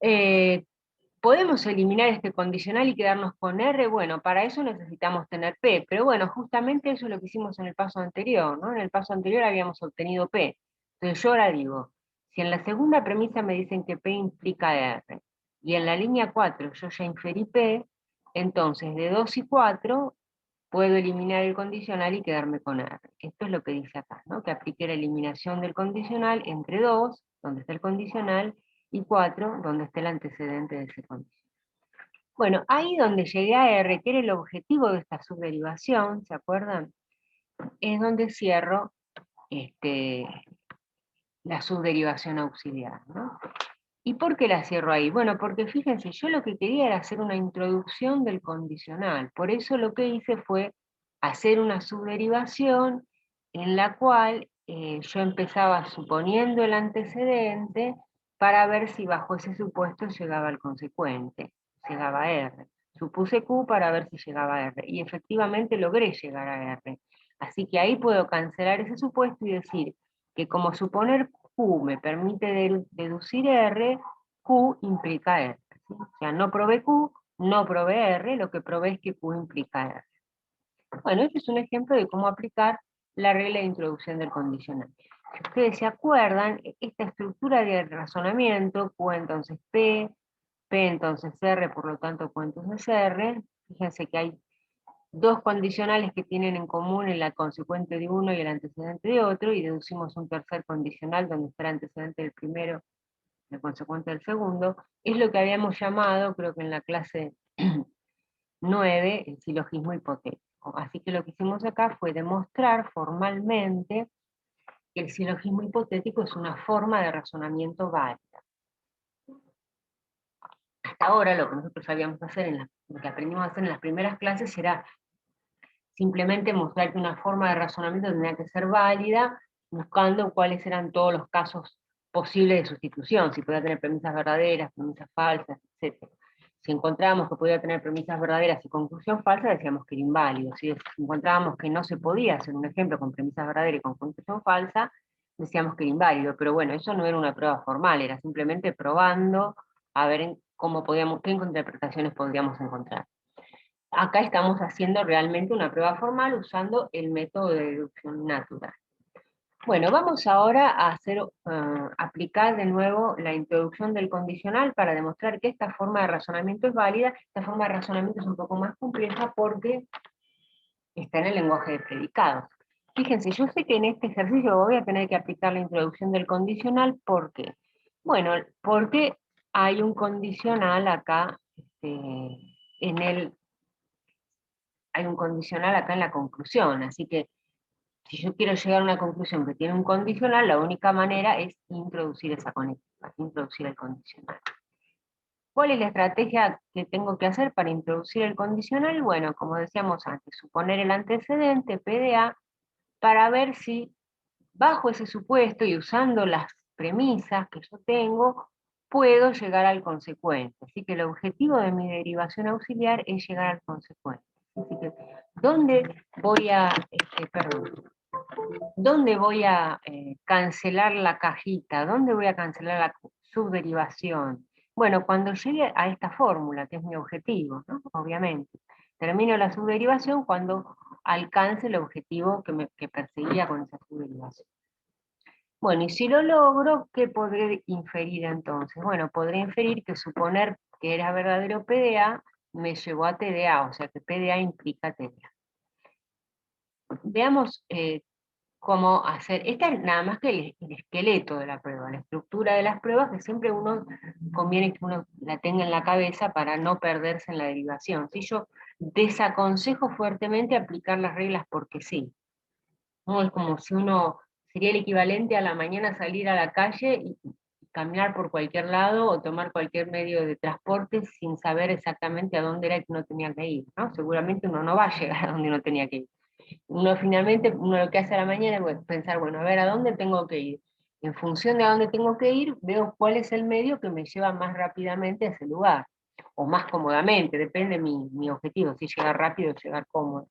¿podemos eliminar este condicional y quedarnos con R? Bueno, para eso necesitamos tener P, pero bueno, justamente eso es lo que hicimos en el paso anterior, ¿no? En el paso anterior habíamos obtenido P. Entonces yo ahora digo, si en la segunda premisa me dicen que P implica R, y en la línea 4 yo ya inferí P, entonces de 2 y 4 puedo eliminar el condicional y quedarme con R. Esto es lo que dice acá, ¿no? Que aplique la eliminación del condicional entre 2, donde está el condicional, y 4, donde está el antecedente de ese condicional. Bueno, ahí donde llegué a R, que era el objetivo de esta subderivación, ¿se acuerdan? Es donde cierro la subderivación auxiliar, ¿no? ¿Y por qué la cierro ahí? Bueno, porque fíjense, yo lo que quería era hacer una introducción del condicional, por eso lo que hice fue hacer una subderivación en la cual yo empezaba suponiendo el antecedente para ver si bajo ese supuesto llegaba al consecuente, llegaba a R. Supuse Q para ver si llegaba a R, y efectivamente logré llegar a R. Así que ahí puedo cancelar ese supuesto y decir que como suponer Q me permite deducir R, Q implica R. ¿Sí? O sea, no probé Q, no probé R, lo que probé es que Q implica R. Bueno, este es un ejemplo de cómo aplicar la regla de introducción del condicional. Si ustedes se acuerdan, esta estructura de razonamiento, Q entonces P entonces R, por lo tanto Q entonces R, fíjense que hay dos condicionales que tienen en común el consecuente de uno y el antecedente de otro, y deducimos un tercer condicional donde está el antecedente del primero y el consecuente del segundo, es lo que habíamos llamado, creo que en la clase 9, el silogismo hipotético. Así que lo que hicimos acá fue demostrar formalmente que el silogismo hipotético es una forma de razonamiento válida. Hasta ahora lo que nosotros sabíamos hacer, lo que aprendimos a hacer en las primeras clases era simplemente mostrar que una forma de razonamiento tenía que ser válida, buscando cuáles eran todos los casos posibles de sustitución, si podía tener premisas verdaderas, premisas falsas, etc. Si encontrábamos que podía tener premisas verdaderas y conclusión falsa, decíamos que era inválido. Si encontrábamos que no se podía hacer un ejemplo con premisas verdaderas y con conclusión falsa, decíamos que era inválido. Pero bueno, eso no era una prueba formal, era simplemente probando a ver cómo podíamos, qué interpretaciones podríamos encontrar. Acá estamos haciendo realmente una prueba formal usando el método de deducción natural. Bueno, vamos ahora a aplicar de nuevo la introducción del condicional para demostrar que esta forma de razonamiento es válida. Esta forma de razonamiento es un poco más compleja porque está en el lenguaje de predicados. Fíjense, yo sé que en este ejercicio voy a tener que aplicar la introducción del condicional. ¿Por qué? Bueno, porque hay un condicional acá hay un condicional acá en la conclusión, así que si yo quiero llegar a una conclusión que tiene un condicional, la única manera es introducir esa conexión, introducir el condicional. ¿Cuál es la estrategia que tengo que hacer para introducir el condicional? Bueno, como decíamos antes, suponer el antecedente, PDA, para ver si bajo ese supuesto y usando las premisas que yo tengo, puedo llegar al consecuente. Así que el objetivo de mi derivación auxiliar es llegar al consecuente. Así que, ¿dónde voy a cancelar la cajita? ¿Dónde voy a cancelar la subderivación? Bueno, cuando llegue a esta fórmula, que es mi objetivo, ¿no? Obviamente. Termino la subderivación cuando alcance el objetivo que perseguía con esa subderivación. Bueno, y si lo logro, ¿qué podré inferir entonces? Bueno, podré inferir que suponer que era verdadero PDA me llevó a TDA, o sea que PDA implica TDA. Veamos cómo hacer, esta es nada más que el esqueleto de la prueba, la estructura de las pruebas, que siempre conviene que uno la tenga en la cabeza para no perderse en la derivación. Si yo desaconsejo fuertemente aplicar las reglas porque sí. No es como si uno sería el equivalente a la mañana salir a la calle y caminar por cualquier lado o tomar cualquier medio de transporte sin saber exactamente a dónde era que uno tenía que ir, ¿no? Seguramente uno no va a llegar a donde uno tenía que ir. Uno finalmente, uno lo que hace a la mañana es pensar, bueno, a ver, ¿a dónde tengo que ir? En función de a dónde tengo que ir, veo cuál es el medio que me lleva más rápidamente a ese lugar, o más cómodamente, depende de mi objetivo, si llegar rápido o llegar cómodo.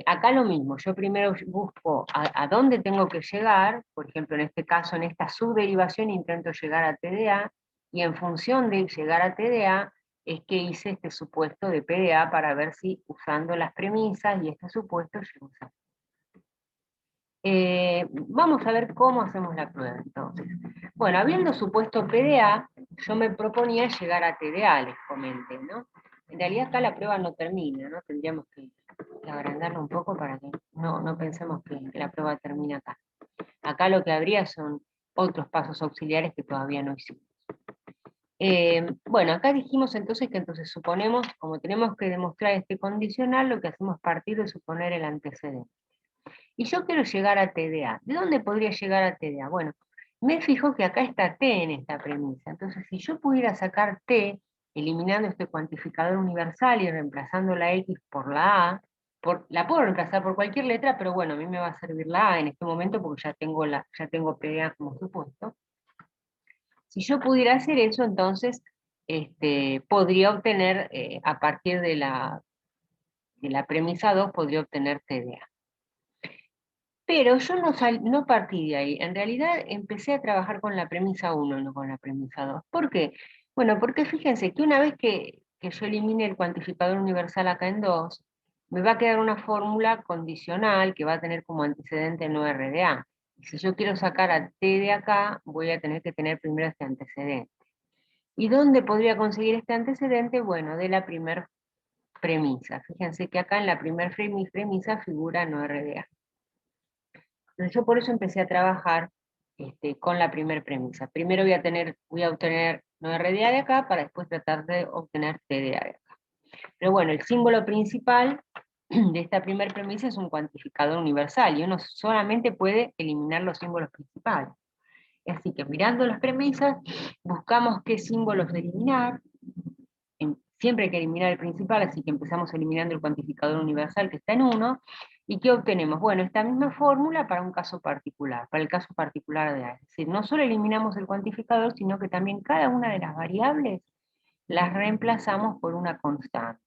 Acá lo mismo, yo primero busco a dónde tengo que llegar, por ejemplo, en este caso, en esta subderivación intento llegar a TDA, y en función de llegar a TDA, es que hice este supuesto de PDA para ver si usando las premisas y este supuesto llego a usar. Vamos a ver cómo hacemos la prueba entonces. Bueno, habiendo supuesto PDA, yo me proponía llegar a TDA, les comenté, ¿no? En realidad acá la prueba no termina, ¿no? Tendríamos que agrandarlo un poco para que no pensemos que la prueba termina acá. Acá lo que habría son otros pasos auxiliares que todavía no hicimos. Bueno, acá dijimos entonces que entonces suponemos, como tenemos que demostrar este condicional, lo que hacemos es partir de suponer el antecedente. Y yo quiero llegar a TDA. ¿De dónde podría llegar a TDA? Bueno, me fijo que acá está T en esta premisa. Entonces, si yo pudiera sacar T, eliminando este cuantificador universal y reemplazando la X por la A, la puedo reemplazar por cualquier letra, pero bueno, a mí me va a servir la A en este momento porque ya tengo PDA como supuesto. Si yo pudiera hacer eso, entonces podría obtener, a partir de la premisa 2, podría obtener TDA. Pero yo no partí de ahí. En realidad empecé a trabajar con la premisa 1, no con la premisa 2. ¿Por qué? Bueno, porque fíjense que una vez que yo elimine el cuantificador universal acá en 2, me va a quedar una fórmula condicional que va a tener como antecedente no RDA. Y si yo quiero sacar a T de acá, voy a tener que tener primero este antecedente. ¿Y dónde podría conseguir este antecedente? Bueno, de la primera premisa. Fíjense que acá en la primera premisa figura no RDA. Entonces yo por eso empecé a trabajar con la primera premisa. Primero voy a obtener no RDA de acá para después tratar de obtener TDA de acá. Pero bueno, el símbolo principal de esta primera premisa es un cuantificador universal y uno solamente puede eliminar los símbolos principales. Así que mirando las premisas, buscamos qué símbolos eliminar. Siempre hay que eliminar el principal, así que empezamos eliminando el cuantificador universal que está en 1, ¿y qué obtenemos? Bueno, esta misma fórmula para un caso particular, para el caso particular de A. Es decir, no solo eliminamos el cuantificador, sino que también cada una de las variables las reemplazamos por una constante,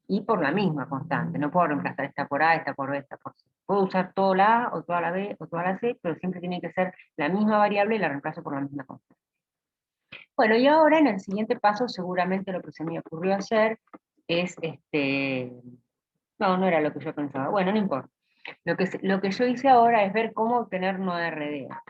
y por la misma constante. No puedo reemplazar esta por A, esta por B, esta por C. Puedo usar toda la A, o toda la B, o toda la C, pero siempre tiene que ser la misma variable y la reemplazo por la misma constante. Bueno, y ahora en el siguiente paso seguramente lo que se me ocurrió hacer es, no era lo que yo pensaba, bueno, no importa. Lo que yo hice ahora es ver cómo obtener no RDA.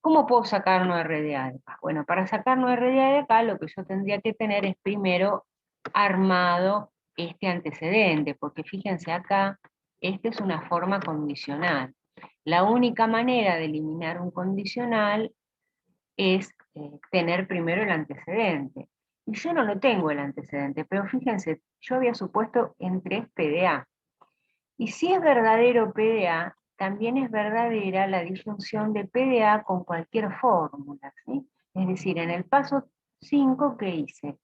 ¿Cómo puedo sacar no RDA de acá? Bueno, para sacar no RDA de acá, lo que yo tendría que tener es primero armado este antecedente, porque fíjense acá, esta es una forma condicional. La única manera de eliminar un condicional es tener primero el antecedente. Y yo no lo tengo el antecedente, pero fíjense, yo había supuesto en 3 PDA. Y si es verdadero PDA, también es verdadera la disyunción de PDA con cualquier fórmula, ¿sí? Es decir, en el paso 5, ¿qué hice?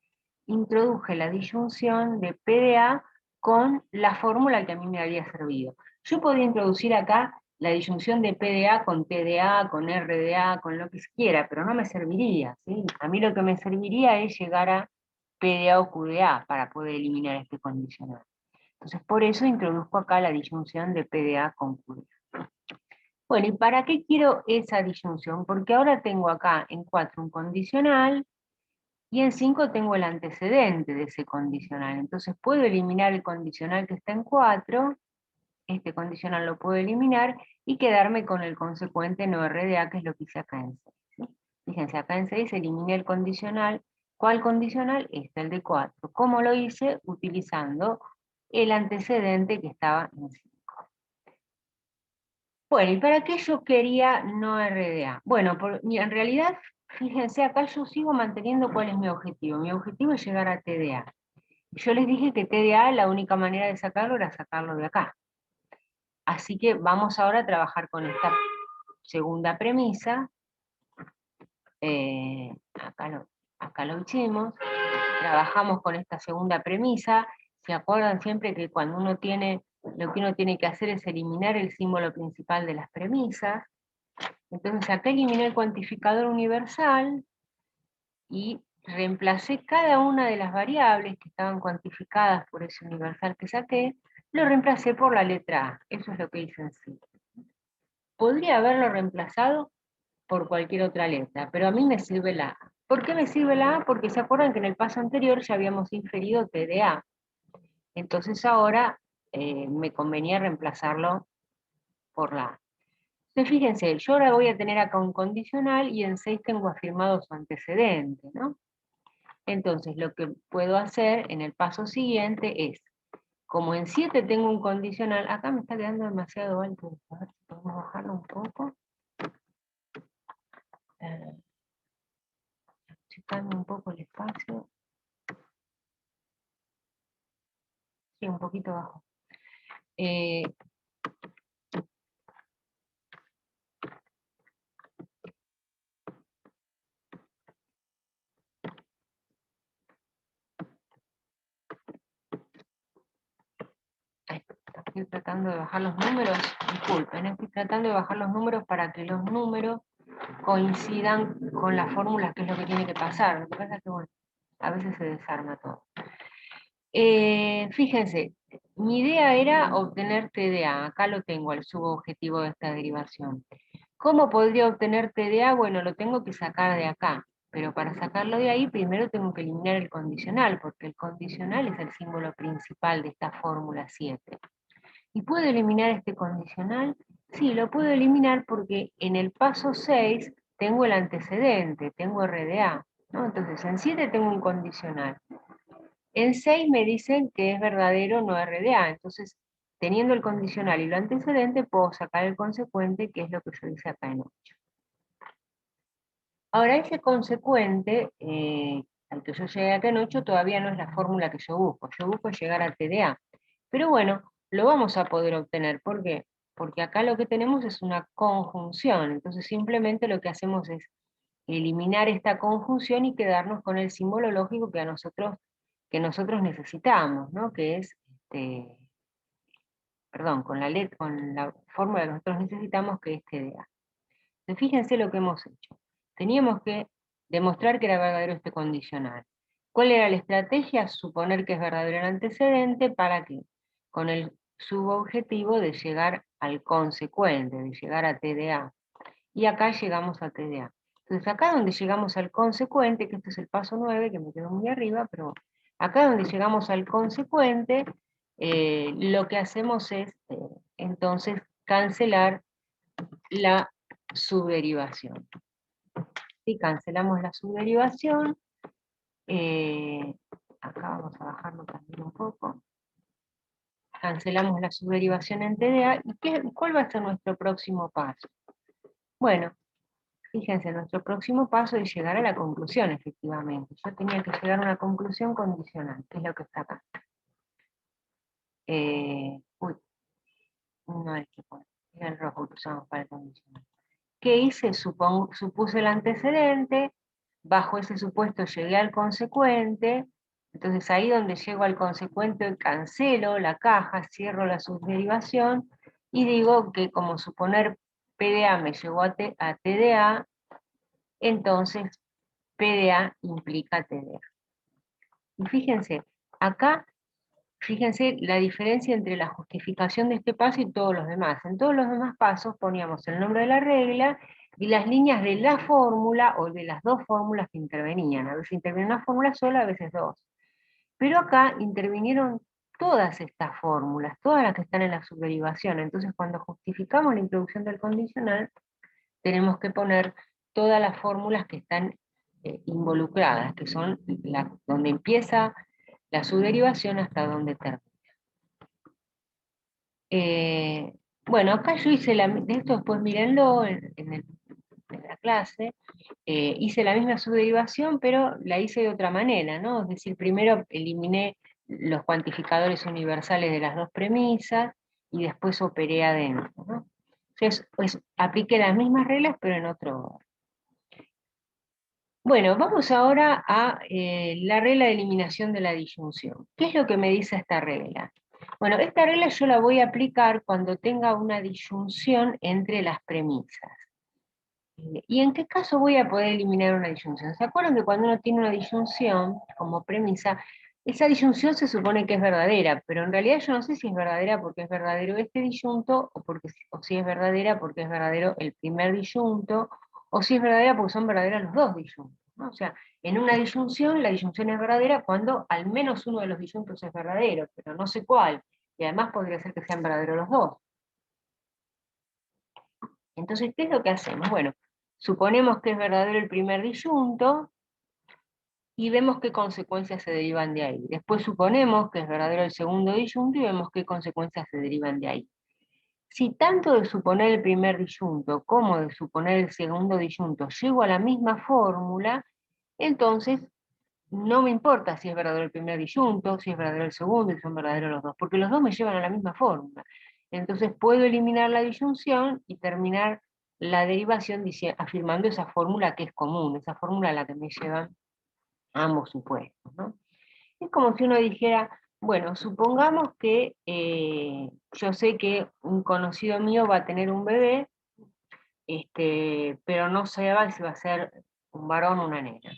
Introduje la disyunción de PDA con la fórmula que a mí me había servido. Yo podía introducir acá la disyunción de PDA con TDA, con RDA, con lo que quiera, pero no me serviría, ¿sí? A mí lo que me serviría es llegar a PDA o QDA para poder eliminar este condicional. Entonces, por eso introduzco acá la disyunción de PDA con QDA. Bueno, ¿y para qué quiero esa disyunción? Porque ahora tengo acá en 4 un condicional, y en 5 tengo el antecedente de ese condicional. Entonces puedo eliminar el condicional que está en 4, este condicional lo puedo eliminar, y quedarme con el consecuente no RDA, que es lo que hice acá en 6. ¿Sí? Fíjense, acá en 6 eliminé el condicional. ¿Cuál condicional? Este, el de 4. ¿Cómo lo hice? Utilizando el antecedente que estaba en 5. Bueno, ¿y para qué yo quería no RDA? Bueno, en realidad, fíjense, acá yo sigo manteniendo cuál es mi objetivo. Mi objetivo es llegar a TDA. Yo les dije que TDA, la única manera de sacarlo era sacarlo de acá. Así que vamos ahora a trabajar con esta segunda premisa. Acá lo hicimos. Trabajamos con esta segunda premisa. ¿Se acuerdan siempre que cuando uno tiene, lo que uno tiene que hacer es eliminar el símbolo principal de las premisas? Entonces acá eliminé el cuantificador universal y reemplacé cada una de las variables que estaban cuantificadas por ese universal que saqué, lo reemplacé por la letra A. Eso es lo que hice en sí. Podría haberlo reemplazado por cualquier otra letra, pero a mí me sirve la A. ¿Por qué me sirve la A? Porque se acuerdan que en el paso anterior ya habíamos inferido TDA. Entonces ahora me convenía reemplazarlo por la A. Entonces fíjense, yo ahora voy a tener acá un condicional y en 6 tengo afirmado su antecedente, ¿no? Entonces lo que puedo hacer en el paso siguiente es, como en 7 tengo un condicional, acá me está quedando demasiado alto, a ver si podemos bajarlo un poco. Checando un poco el espacio. Sí, un poquito bajo. Estoy tratando de bajar los números, disculpen, estoy tratando de bajar los números para que los números coincidan con las fórmulas, que es lo que tiene que pasar. Lo que pasa es que, bueno, a veces se desarma todo. Fíjense, mi idea era obtener TDA, acá lo tengo, el subobjetivo de esta derivación. ¿Cómo podría obtener TDA? Bueno, lo tengo que sacar de acá, pero para sacarlo de ahí primero tengo que eliminar el condicional, porque el condicional es el símbolo principal de esta fórmula 7. ¿Y puedo eliminar este condicional? Sí, lo puedo eliminar porque en el paso 6 tengo el antecedente, tengo RDA, ¿no? Entonces en 7 tengo un condicional. En 6 me dicen que es verdadero no RDA, entonces teniendo el condicional y lo antecedente puedo sacar el consecuente, que es lo que se dice acá en 8. Ahora ese consecuente, al que yo llegué acá en 8, todavía no es la fórmula que yo busco llegar a TDA. Pero bueno, lo vamos a poder obtener, ¿por qué? Porque acá lo que tenemos es una conjunción, entonces simplemente lo que hacemos es eliminar esta conjunción y quedarnos con el símbolo lógico que nosotros necesitamos, ¿no? Que es, con la fórmula que nosotros necesitamos, que es TDA. Entonces, fíjense lo que hemos hecho. Teníamos que demostrar que era verdadero este condicional. ¿Cuál era la estrategia? Suponer que es verdadero el antecedente, ¿para qué? Con el subobjetivo de llegar al consecuente, de llegar a TDA. Y acá llegamos a TDA. Entonces acá donde llegamos al consecuente, que este es el paso 9, que me quedó muy arriba, pero acá donde llegamos al consecuente, lo que hacemos es entonces cancelar la subderivación. ¿Sí? Cancelamos la subderivación. Acá vamos a bajarlo también un poco. Cancelamos la subderivación en TDA. ¿Y cuál va a ser nuestro próximo paso? Bueno, fíjense, nuestro próximo paso es llegar a la conclusión, efectivamente. Yo tenía que llegar a una conclusión condicional, que es lo que está acá. No hay que poner, era el rojo que usamos para el condicional. ¿Qué hice? Supuse el antecedente, bajo ese supuesto llegué al consecuente, entonces ahí donde llego al consecuente cancelo la caja, cierro la subderivación y digo que como suponer PDA me llevó a TDA, entonces PDA implica TDA. Y fíjense, acá, fíjense la diferencia entre la justificación de este paso y todos los demás. En todos los demás pasos poníamos el nombre de la regla y las líneas de la fórmula o de las dos fórmulas que intervenían. A veces interviene una fórmula sola, a veces dos. Pero acá intervinieron todas estas fórmulas, todas las que están en la subderivación. Entonces cuando justificamos la introducción del condicional, tenemos que poner todas las fórmulas que están involucradas, que son donde empieza la subderivación hasta donde termina. Bueno, acá yo hice de esto después mírenlo en la clase, hice la misma subderivación, pero la hice de otra manera, ¿no? Es decir, primero eliminé los cuantificadores universales de las dos premisas, y después operé adentro, ¿no? Entonces, pues, apliqué las mismas reglas, pero en otro orden. Bueno, vamos ahora a la regla de eliminación de la disyunción. ¿Qué es lo que me dice esta regla? Bueno, esta regla yo la voy a aplicar cuando tenga una disyunción entre las premisas. ¿Y en qué caso voy a poder eliminar una disyunción? ¿Se acuerdan que cuando uno tiene una disyunción como premisa, esa disyunción se supone que es verdadera, pero en realidad yo no sé si es verdadera porque es verdadero este disyunto, o si es verdadera porque es verdadero el primer disyunto, o si es verdadera porque son verdaderos los dos disyuntos, ¿no? O sea, en una disyunción, la disyunción es verdadera cuando al menos uno de los disyuntos es verdadero, pero no sé cuál, y además podría ser que sean verdaderos los dos. Entonces, ¿qué es lo que hacemos? Bueno, suponemos que es verdadero el primer disyunto y vemos qué consecuencias se derivan de ahí. Después suponemos que es verdadero el segundo disyunto y vemos qué consecuencias se derivan de ahí. Si tanto de suponer el primer disyunto como de suponer el segundo disyunto llego a la misma fórmula, entonces no me importa si es verdadero el primer disyunto, si es verdadero el segundo, y son verdaderos los dos, porque los dos me llevan a la misma fórmula. Entonces puedo eliminar la disyunción y terminar la derivación afirmando esa fórmula que es común, esa fórmula a la que me llevan ambos supuestos, ¿no? Es como si uno dijera, bueno, supongamos que yo sé que un conocido mío va a tener un bebé, pero no sé si va a ser un varón o una nena.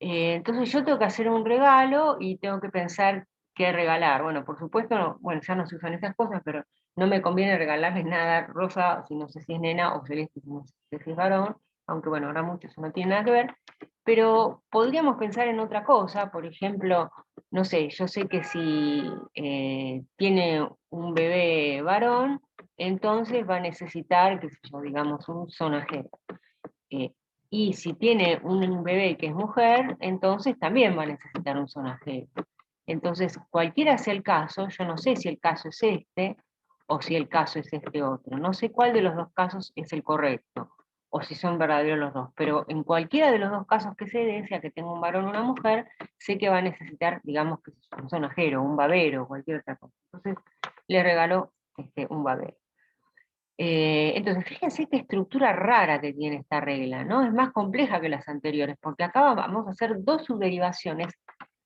Entonces yo tengo que hacer un regalo y tengo que pensar qué regalar. Bueno, por supuesto, bueno, ya no se usan esas cosas, pero no me conviene regalarles nada rosa si no sé si es nena o celeste si no sé si es varón, aunque bueno, ahora mucho eso no tiene nada que ver, pero podríamos pensar en otra cosa, por ejemplo, no sé, yo sé que si tiene un bebé varón, entonces va a necesitar, qué sé yo, digamos, un sonajero. Eh, y si tiene un bebé que es mujer, entonces también va a necesitar un sonajero. Entonces, cualquiera sea el caso, yo no sé si el caso es este o si el caso es este otro. No sé cuál de los dos casos es el correcto o si son verdaderos los dos. Pero en cualquiera de los dos casos que se dé, sea que tenga un varón o una mujer, sé que va a necesitar, digamos, que es un sonajero, un babero, cualquier otra cosa. Entonces, le regaló un babero. Entonces, fíjense qué estructura rara que tiene esta regla, ¿no? Es más compleja que las anteriores, porque acá vamos a hacer dos subderivaciones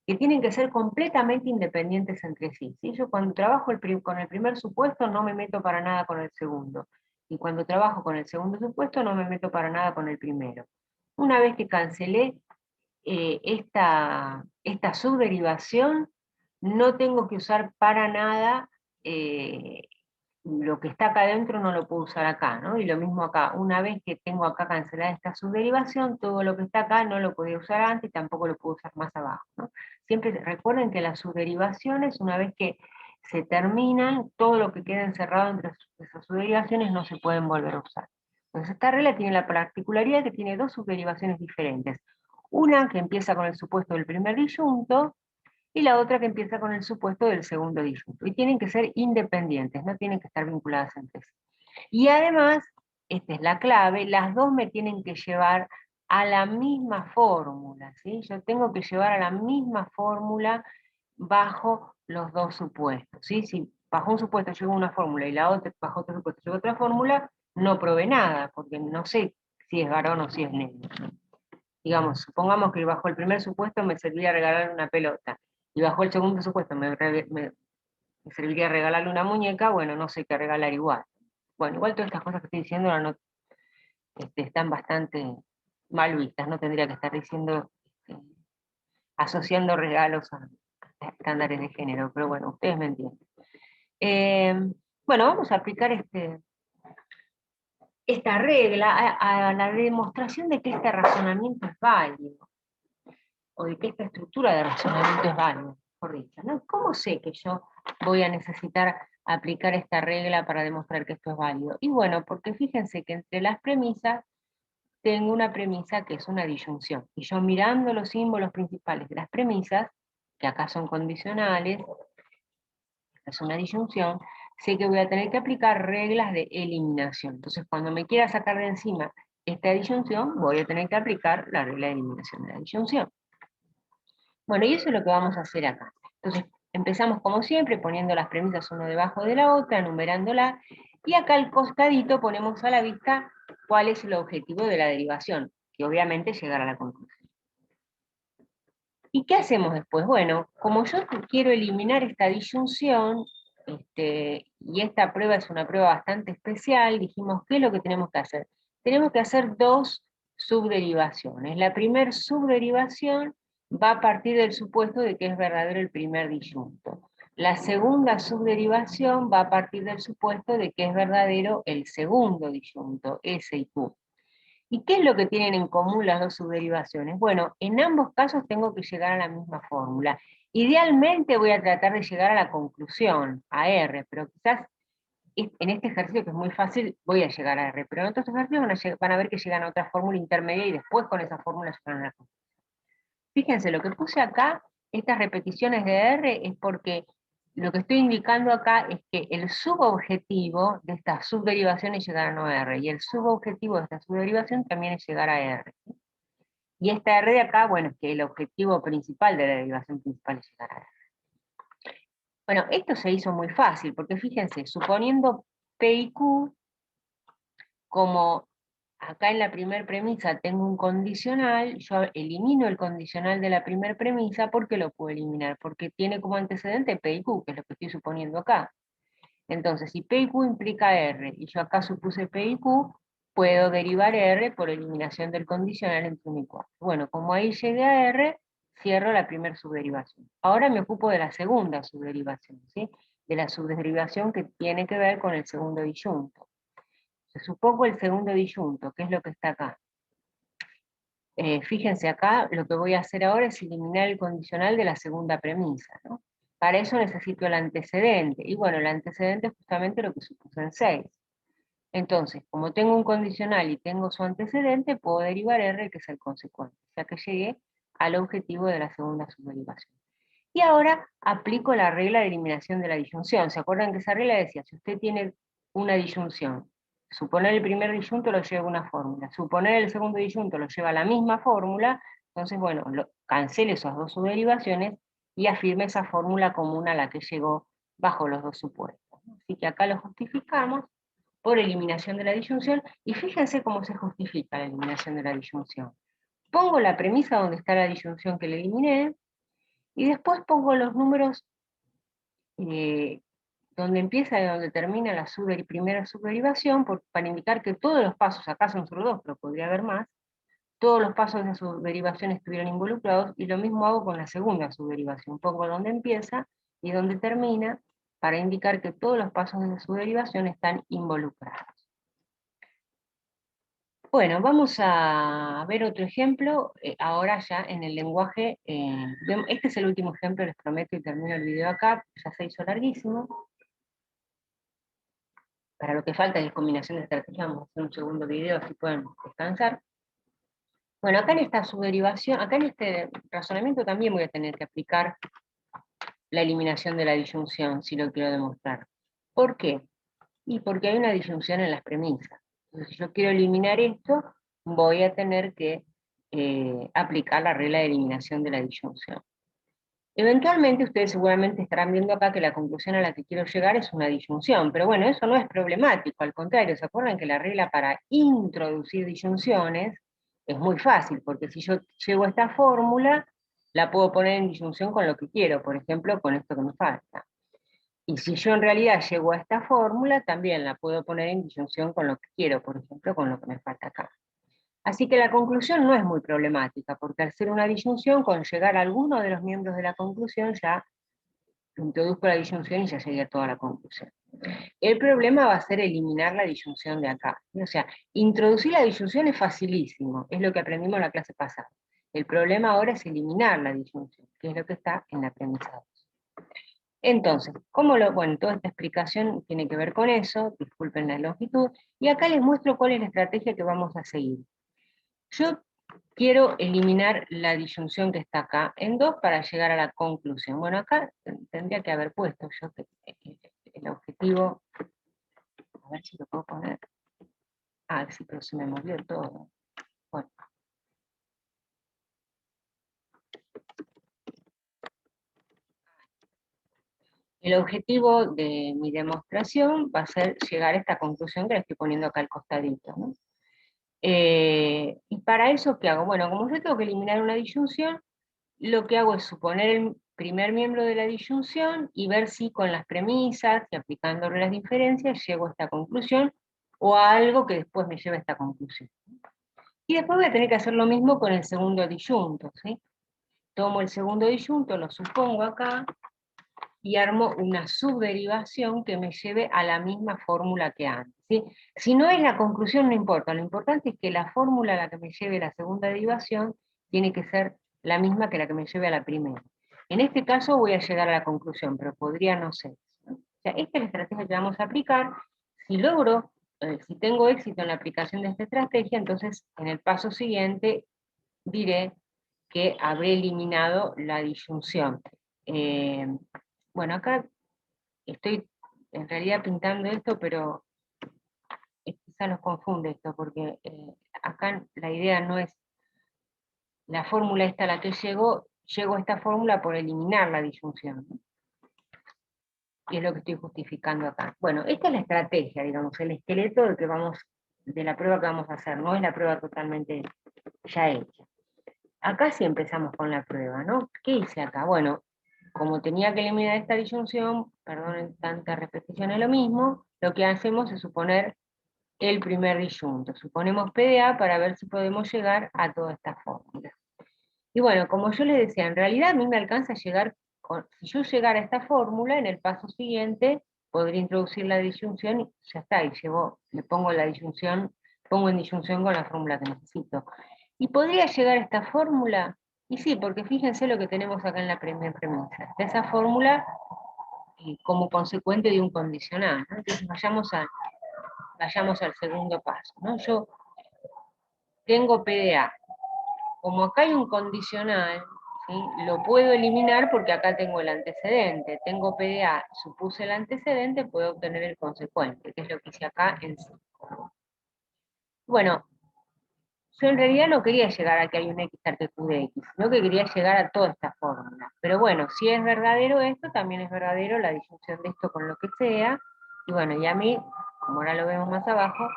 que tienen que ser completamente independientes entre sí, ¿sí? Yo cuando trabajo con el primer supuesto no me meto para nada con el segundo, y cuando trabajo con el segundo supuesto no me meto para nada con el primero. Una vez que cancelé esta subderivación, no tengo que usar para nada lo que está acá adentro no lo puedo usar acá, ¿no? Y lo mismo acá, una vez que tengo acá cancelada esta subderivación, todo lo que está acá no lo podía usar antes y tampoco lo puedo usar más abajo, ¿no? Siempre recuerden que las subderivaciones, una vez que se terminan, todo lo que queda encerrado entre esas subderivaciones no se pueden volver a usar. Entonces esta regla tiene la particularidad que tiene dos subderivaciones diferentes. Una que empieza con el supuesto del primer disyunto, y la otra que empieza con el supuesto del segundo disyunto. Y tienen que ser independientes, no tienen que estar vinculadas entre sí. Y además, esta es la clave, las dos me tienen que llevar a la misma fórmula, ¿sí? Yo tengo que llevar a la misma fórmula bajo los dos supuestos, ¿sí? Si bajo un supuesto llego a una fórmula y la otra, bajo otro supuesto llego a otra fórmula, no provee nada, porque no sé si es varón o si es nena, ¿no? Digamos, supongamos que bajo el primer supuesto me serviría regalar una pelota, y bajo el segundo supuesto me serviría regalarle una muñeca, bueno, no sé qué regalar igual. Bueno, igual todas estas cosas que estoy diciendo ahora no, están bastante mal vistas, no tendría que estar diciendo, asociando regalos a estándares de género, pero bueno, ustedes me entienden. Eh, bueno, vamos a aplicar esta regla a la demostración de que este razonamiento es válido, o de que esta estructura de razonamiento es válida, mejor dicho, ¿no? ¿Cómo sé que yo voy a necesitar aplicar esta regla para demostrar que esto es válido? Y bueno, porque fíjense que entre las premisas tengo una premisa que es una disyunción, y yo mirando los símbolos principales de las premisas, que acá son condicionales, esta es una disyunción, sé que voy a tener que aplicar reglas de eliminación. Entonces, cuando me quiera sacar de encima esta disyunción, voy a tener que aplicar la regla de eliminación de la disyunción. Bueno, y eso es lo que vamos a hacer acá. Entonces, Empezamos como siempre, poniendo las premisas uno debajo de la otra, numerándola, y acá al costadito ponemos a la vista cuál es el objetivo de la derivación, que obviamente es llegar a la conclusión. ¿Y qué hacemos después? Bueno, como yo quiero eliminar esta disyunción, y esta prueba es una prueba bastante especial, dijimos, ¿qué es lo que tenemos que hacer? Tenemos que hacer dos subderivaciones. La primera subderivación va a partir del supuesto de que es verdadero el primer disyunto. La segunda subderivación va a partir del supuesto de que es verdadero el segundo disyunto, S y Q. ¿Y qué es lo que tienen en común las dos subderivaciones? Bueno, en ambos casos tengo que llegar a la misma fórmula. Idealmente voy a tratar de llegar a la conclusión, a R, pero quizás en este ejercicio que es muy fácil voy a llegar a R, pero en otros ejercicios van a ver que llegan a otra fórmula intermedia y después con esa fórmula llegan a la conclusión. Fíjense, lo que puse acá, estas repeticiones de R, es porque lo que estoy indicando acá es que el subobjetivo de estas subderivaciones es llegar a no R, y el subobjetivo de esta subderivación también es llegar a R. Y esta R de acá, bueno, es que el objetivo principal de la derivación principal es llegar a R. Bueno, esto se hizo muy fácil, porque fíjense, suponiendo P y Q, como acá en la primera premisa tengo un condicional, yo elimino el condicional de la primera premisa. ¿Por qué lo puedo eliminar? Porque tiene como antecedente P y Q, que es lo que estoy suponiendo acá. Entonces, si P y Q implica R, y yo acá supuse P y Q, puedo derivar R por eliminación del condicional entre 1 y 4. Bueno, como ahí llegué a R, cierro la primera subderivación. Ahora me ocupo de la segunda subderivación, ¿sí? De la subderivación que tiene que ver con el segundo disyunto. Supongo el segundo disyunto, que es lo que está acá. Fíjense acá, lo que voy a hacer ahora es eliminar el condicional de la segunda premisa, ¿no? Para eso necesito el antecedente, y bueno, el antecedente es justamente lo que supuse en 6. Entonces, como tengo un condicional y tengo su antecedente, puedo derivar R, que es el consecuente, o sea que llegué al objetivo de la segunda subderivación. Y ahora aplico la regla de eliminación de la disyunción. ¿Se acuerdan que esa regla decía, si usted tiene una disyunción, suponer el primer disyunto lo lleva a una fórmula, suponer el segundo disyunto lo lleva a la misma fórmula, entonces bueno, cancele esas dos subderivaciones y afirme esa fórmula común a la que llegó bajo los dos supuestos. Así que acá lo justificamos por eliminación de la disyunción, y fíjense cómo se justifica la eliminación de la disyunción. Pongo la premisa donde está la disyunción que le eliminé, y después pongo los números donde empieza y donde termina la primera subderivación, para indicar que todos los pasos, acá son solo dos, pero podría haber más, todos los pasos de subderivación estuvieron involucrados, y lo mismo hago con la segunda subderivación. Pongo donde empieza y donde termina, para indicar que todos los pasos de subderivación están involucrados. Bueno, vamos a ver otro ejemplo, ahora ya en el lenguaje, este es el último ejemplo, les prometo, y termino el video acá, ya se hizo larguísimo. Para lo que falta es combinación de estrategias, vamos a hacer un segundo video, así pueden descansar. Bueno, acá en esta subderivación, acá en este razonamiento también voy a tener que aplicar la eliminación de la disyunción, si lo quiero demostrar. ¿Por qué? Y porque hay una disyunción en las premisas. Entonces, si yo quiero eliminar esto, voy a tener que aplicar la regla de eliminación de la disyunción. Eventualmente ustedes seguramente estarán viendo acá que la conclusión a la que quiero llegar es una disyunción, pero bueno, eso no es problemático, al contrario, ¿se acuerdan que la regla para introducir disyunciones es muy fácil? Porque si yo llego a esta fórmula, la puedo poner en disyunción con lo que quiero, por ejemplo, con esto que me falta. Y si yo en realidad llego a esta fórmula, también la puedo poner en disyunción con lo que quiero, por ejemplo, con lo que me falta acá. Así que la conclusión no es muy problemática, porque al ser una disyunción, con llegar a alguno de los miembros de la conclusión, ya introduzco la disyunción y ya llegué a toda la conclusión. El problema va a ser eliminar la disyunción de acá. O sea, introducir la disyunción es facilísimo, es lo que aprendimos en la clase pasada. El problema ahora es eliminar la disyunción, que es lo que está en la premisa 2. Entonces, bueno, toda esta explicación tiene que ver con eso, disculpen la longitud, y acá les muestro cuál es la estrategia que vamos a seguir. Yo quiero eliminar la disyunción que está acá en 2 para llegar a la conclusión. Bueno, acá tendría que haber puesto yo el objetivo, a ver si lo puedo poner. Ah, sí, pero se me movió todo. Bueno. El objetivo de mi demostración va a ser llegar a esta conclusión que le estoy poniendo acá al costadito, ¿no? Y para eso, ¿qué hago? Bueno, como yo tengo que eliminar una disyunción, lo que hago es suponer el primer miembro de la disyunción y ver si con las premisas y aplicando reglas de inferencia llego a esta conclusión o a algo que después me lleve a esta conclusión. Y después voy a tener que hacer lo mismo con el segundo disyunto, ¿sí? Tomo el segundo disyunto, lo supongo acá, y armo una subderivación que me lleve a la misma fórmula que antes, ¿sí? Si no es la conclusión, no importa, lo importante es que la fórmula a la que me lleve la segunda derivación tiene que ser la misma que la que me lleve a la primera. En este caso voy a llegar a la conclusión, pero podría no ser, ¿no? O sea, esta es la estrategia que vamos a aplicar. Si logro, si tengo éxito en la aplicación de esta estrategia, entonces en el paso siguiente diré que habré eliminado la disyunción. Eh, bueno, acá estoy en realidad pintando esto, pero quizá nos confunde esto, porque acá la idea no es la fórmula esta a la que llego a esta fórmula por eliminar la disyunción, ¿no? Y es lo que estoy justificando acá. Bueno, esta es la estrategia, digamos, el esqueleto de la prueba que vamos a hacer, no es la prueba totalmente ya hecha. Acá sí empezamos con la prueba, ¿no? ¿Qué hice acá? Bueno, como tenía que eliminar esta disyunción, perdonen tanta repetición es lo mismo, lo que hacemos es suponer el primer disyunto. Suponemos PDA para ver si podemos llegar a toda esta fórmula. Y bueno, como yo les decía, en realidad a mí me alcanza a llegar, si yo llegara a esta fórmula, en el paso siguiente podría introducir la disyunción y ya está, y le pongo la disyunción, pongo en disyunción con la fórmula que necesito. ¿Y podría llegar a esta fórmula? Y sí, porque fíjense lo que tenemos acá en la primera premisa. De esa fórmula como consecuente de un condicional, ¿no? Entonces vayamos al segundo paso, ¿no? Yo tengo PDA. Como acá hay un condicional, ¿sí? Lo puedo eliminar porque acá tengo el antecedente. Tengo PDA, supuse el antecedente, puedo obtener el consecuente, que es lo que hice acá en sí. Bueno, yo en realidad no quería llegar a que hay un X arquetipo de X, sino que quería llegar a toda esta fórmula. Pero bueno, si es verdadero esto, también es verdadero la disyunción de esto con lo que sea. Y bueno, y a mí, como ahora lo vemos más abajo,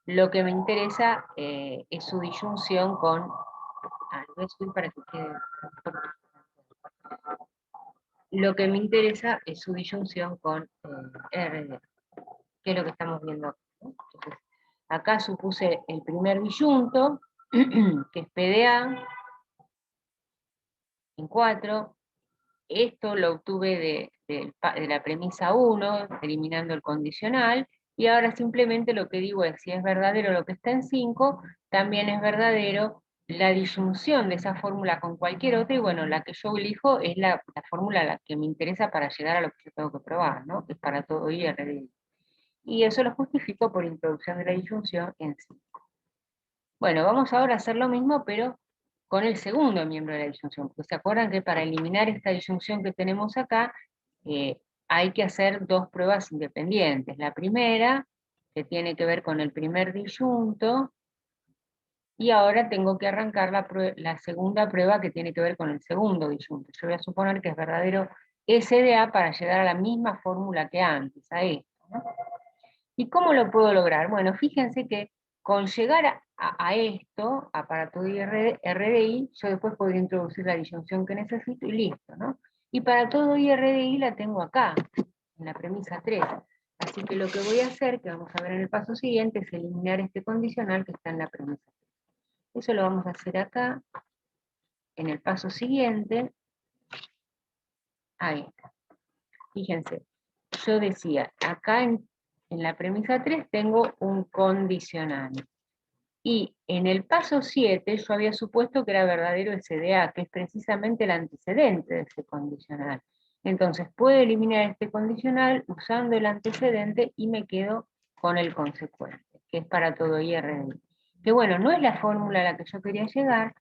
lo que me interesa es su disyunción con... lo voy a subir para que quede... Lo que me interesa es su disyunción con RD, que es lo que estamos viendo aquí, ¿no? Entonces, acá supuse el primer disyunto, que es PDA, en 4. Esto lo obtuve de la premisa 1, eliminando el condicional, y ahora simplemente lo que digo es, si es verdadero lo que está en 5, también es verdadero la disyunción de esa fórmula con cualquier otra, y bueno, la que yo elijo es la fórmula la que me interesa para llegar a lo que yo tengo que probar, ¿no? Que es para todo I, R, D. Y eso lo justifico por introducción de la disyunción en 5. Bueno, vamos ahora a hacer lo mismo, pero con el segundo miembro de la disyunción, porque se acuerdan que para eliminar esta disyunción que tenemos acá, hay que hacer dos pruebas independientes. La primera, que tiene que ver con el primer disyunto, y ahora tengo que arrancar la segunda prueba que tiene que ver con el segundo disyunto. Yo voy a suponer que es verdadero SDA para llegar a la misma fórmula que antes, a esto, ¿no? ¿Y cómo lo puedo lograr? Bueno, fíjense que con llegar a esto, a para todo RDI, yo después podría introducir la disyunción que necesito y listo, ¿no? Y para todo RDI la tengo acá, en la premisa 3. Así que lo que voy a hacer, que vamos a ver en el paso siguiente, es eliminar este condicional que está en la premisa 3. Eso lo vamos a hacer acá, en el paso siguiente. Ahí está. Fíjense, yo decía, acá en la premisa 3 tengo un condicional. Y en el paso 7 yo había supuesto que era verdadero SDA, que es precisamente el antecedente de ese condicional. Entonces puedo eliminar este condicional usando el antecedente y me quedo con el consecuente, que es para todo IRD. Que bueno, no es la fórmula a la que yo quería llegar,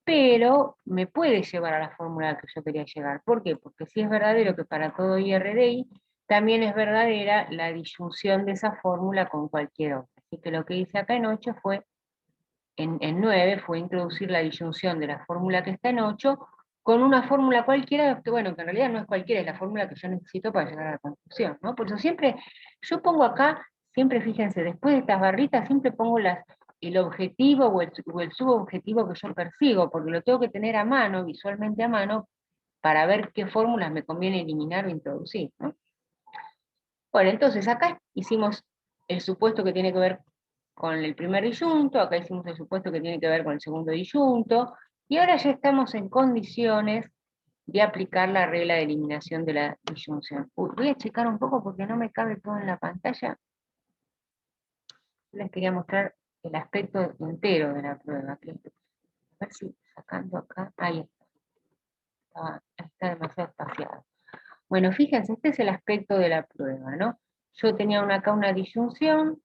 pero me puede llevar a la fórmula a la que yo quería llegar. ¿Por qué? Porque si es verdadero que para todo IRDI, también es verdadera la disyunción de esa fórmula con cualquier otra. Así que lo que hice acá en 8 fue, en 9, fue introducir la disyunción de la fórmula que está en 8 con una fórmula cualquiera, que bueno, que en realidad no es cualquiera, es la fórmula que yo necesito para llegar a la conclusión, ¿no? Por eso siempre, yo pongo acá, siempre fíjense, después de estas barritas, siempre pongo el objetivo o el subobjetivo que yo persigo, porque lo tengo que tener a mano, visualmente a mano, para ver qué fórmulas me conviene eliminar o introducir, ¿no? Bueno, entonces acá hicimos el supuesto que tiene que ver con el primer disyunto, acá hicimos el supuesto que tiene que ver con el segundo disyunto, y ahora ya estamos en condiciones de aplicar la regla de eliminación de la disyunción. Uy, voy a checar un poco porque no me cabe todo en la pantalla. Les quería mostrar el aspecto entero de la prueba. A ver si sacando acá, ahí está demasiado espaciado. Bueno, fíjense, este es el aspecto de la prueba, ¿no? Yo tenía acá una disyunción,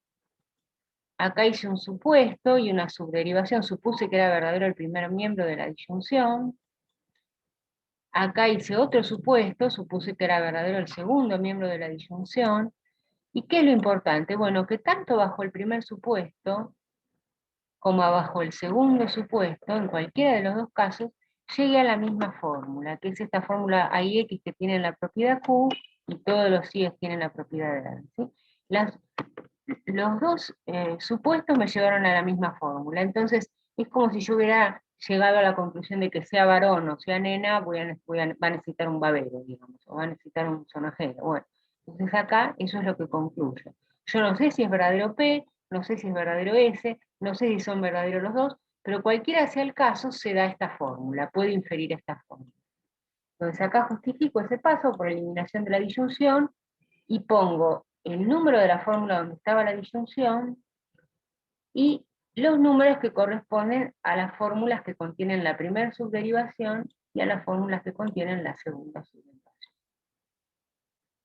acá hice un supuesto y una subderivación, supuse que era verdadero el primer miembro de la disyunción, acá hice otro supuesto, supuse que era verdadero el segundo miembro de la disyunción, ¿y qué es lo importante? Bueno, que tanto bajo el primer supuesto como bajo el segundo supuesto, en cualquiera de los dos casos, llegue a la misma fórmula, que es esta fórmula AIX que tiene la propiedad Q y todos los IX tienen la propiedad de A, ¿sí? Los dos supuestos me llevaron a la misma fórmula, entonces es como si yo hubiera llegado a la conclusión de que sea varón o sea nena, va a necesitar un babero, digamos, o va a necesitar un sonajero. Bueno, entonces acá eso es lo que concluye. Yo no sé si es verdadero P, no sé si es verdadero S, no sé si son verdaderos los dos, pero cualquiera sea el caso, se da esta fórmula, puede inferir esta fórmula. Entonces acá justifico ese paso por eliminación de la disyunción, y pongo el número de la fórmula donde estaba la disyunción y los números que corresponden a las fórmulas que contienen la primera subderivación y a las fórmulas que contienen la segunda subderivación.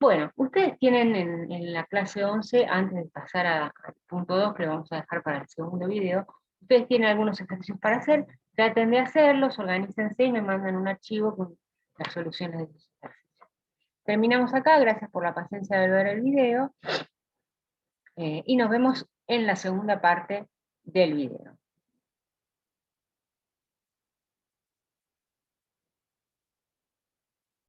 Bueno, ustedes tienen en la clase 11, antes de pasar al punto 2, que lo vamos a dejar para el segundo video, ustedes tienen algunos ejercicios para hacer, traten de hacerlos, organícense y me mandan un archivo con las soluciones de esos ejercicios. Terminamos acá, gracias por la paciencia de ver el video. Y nos vemos en la segunda parte del video.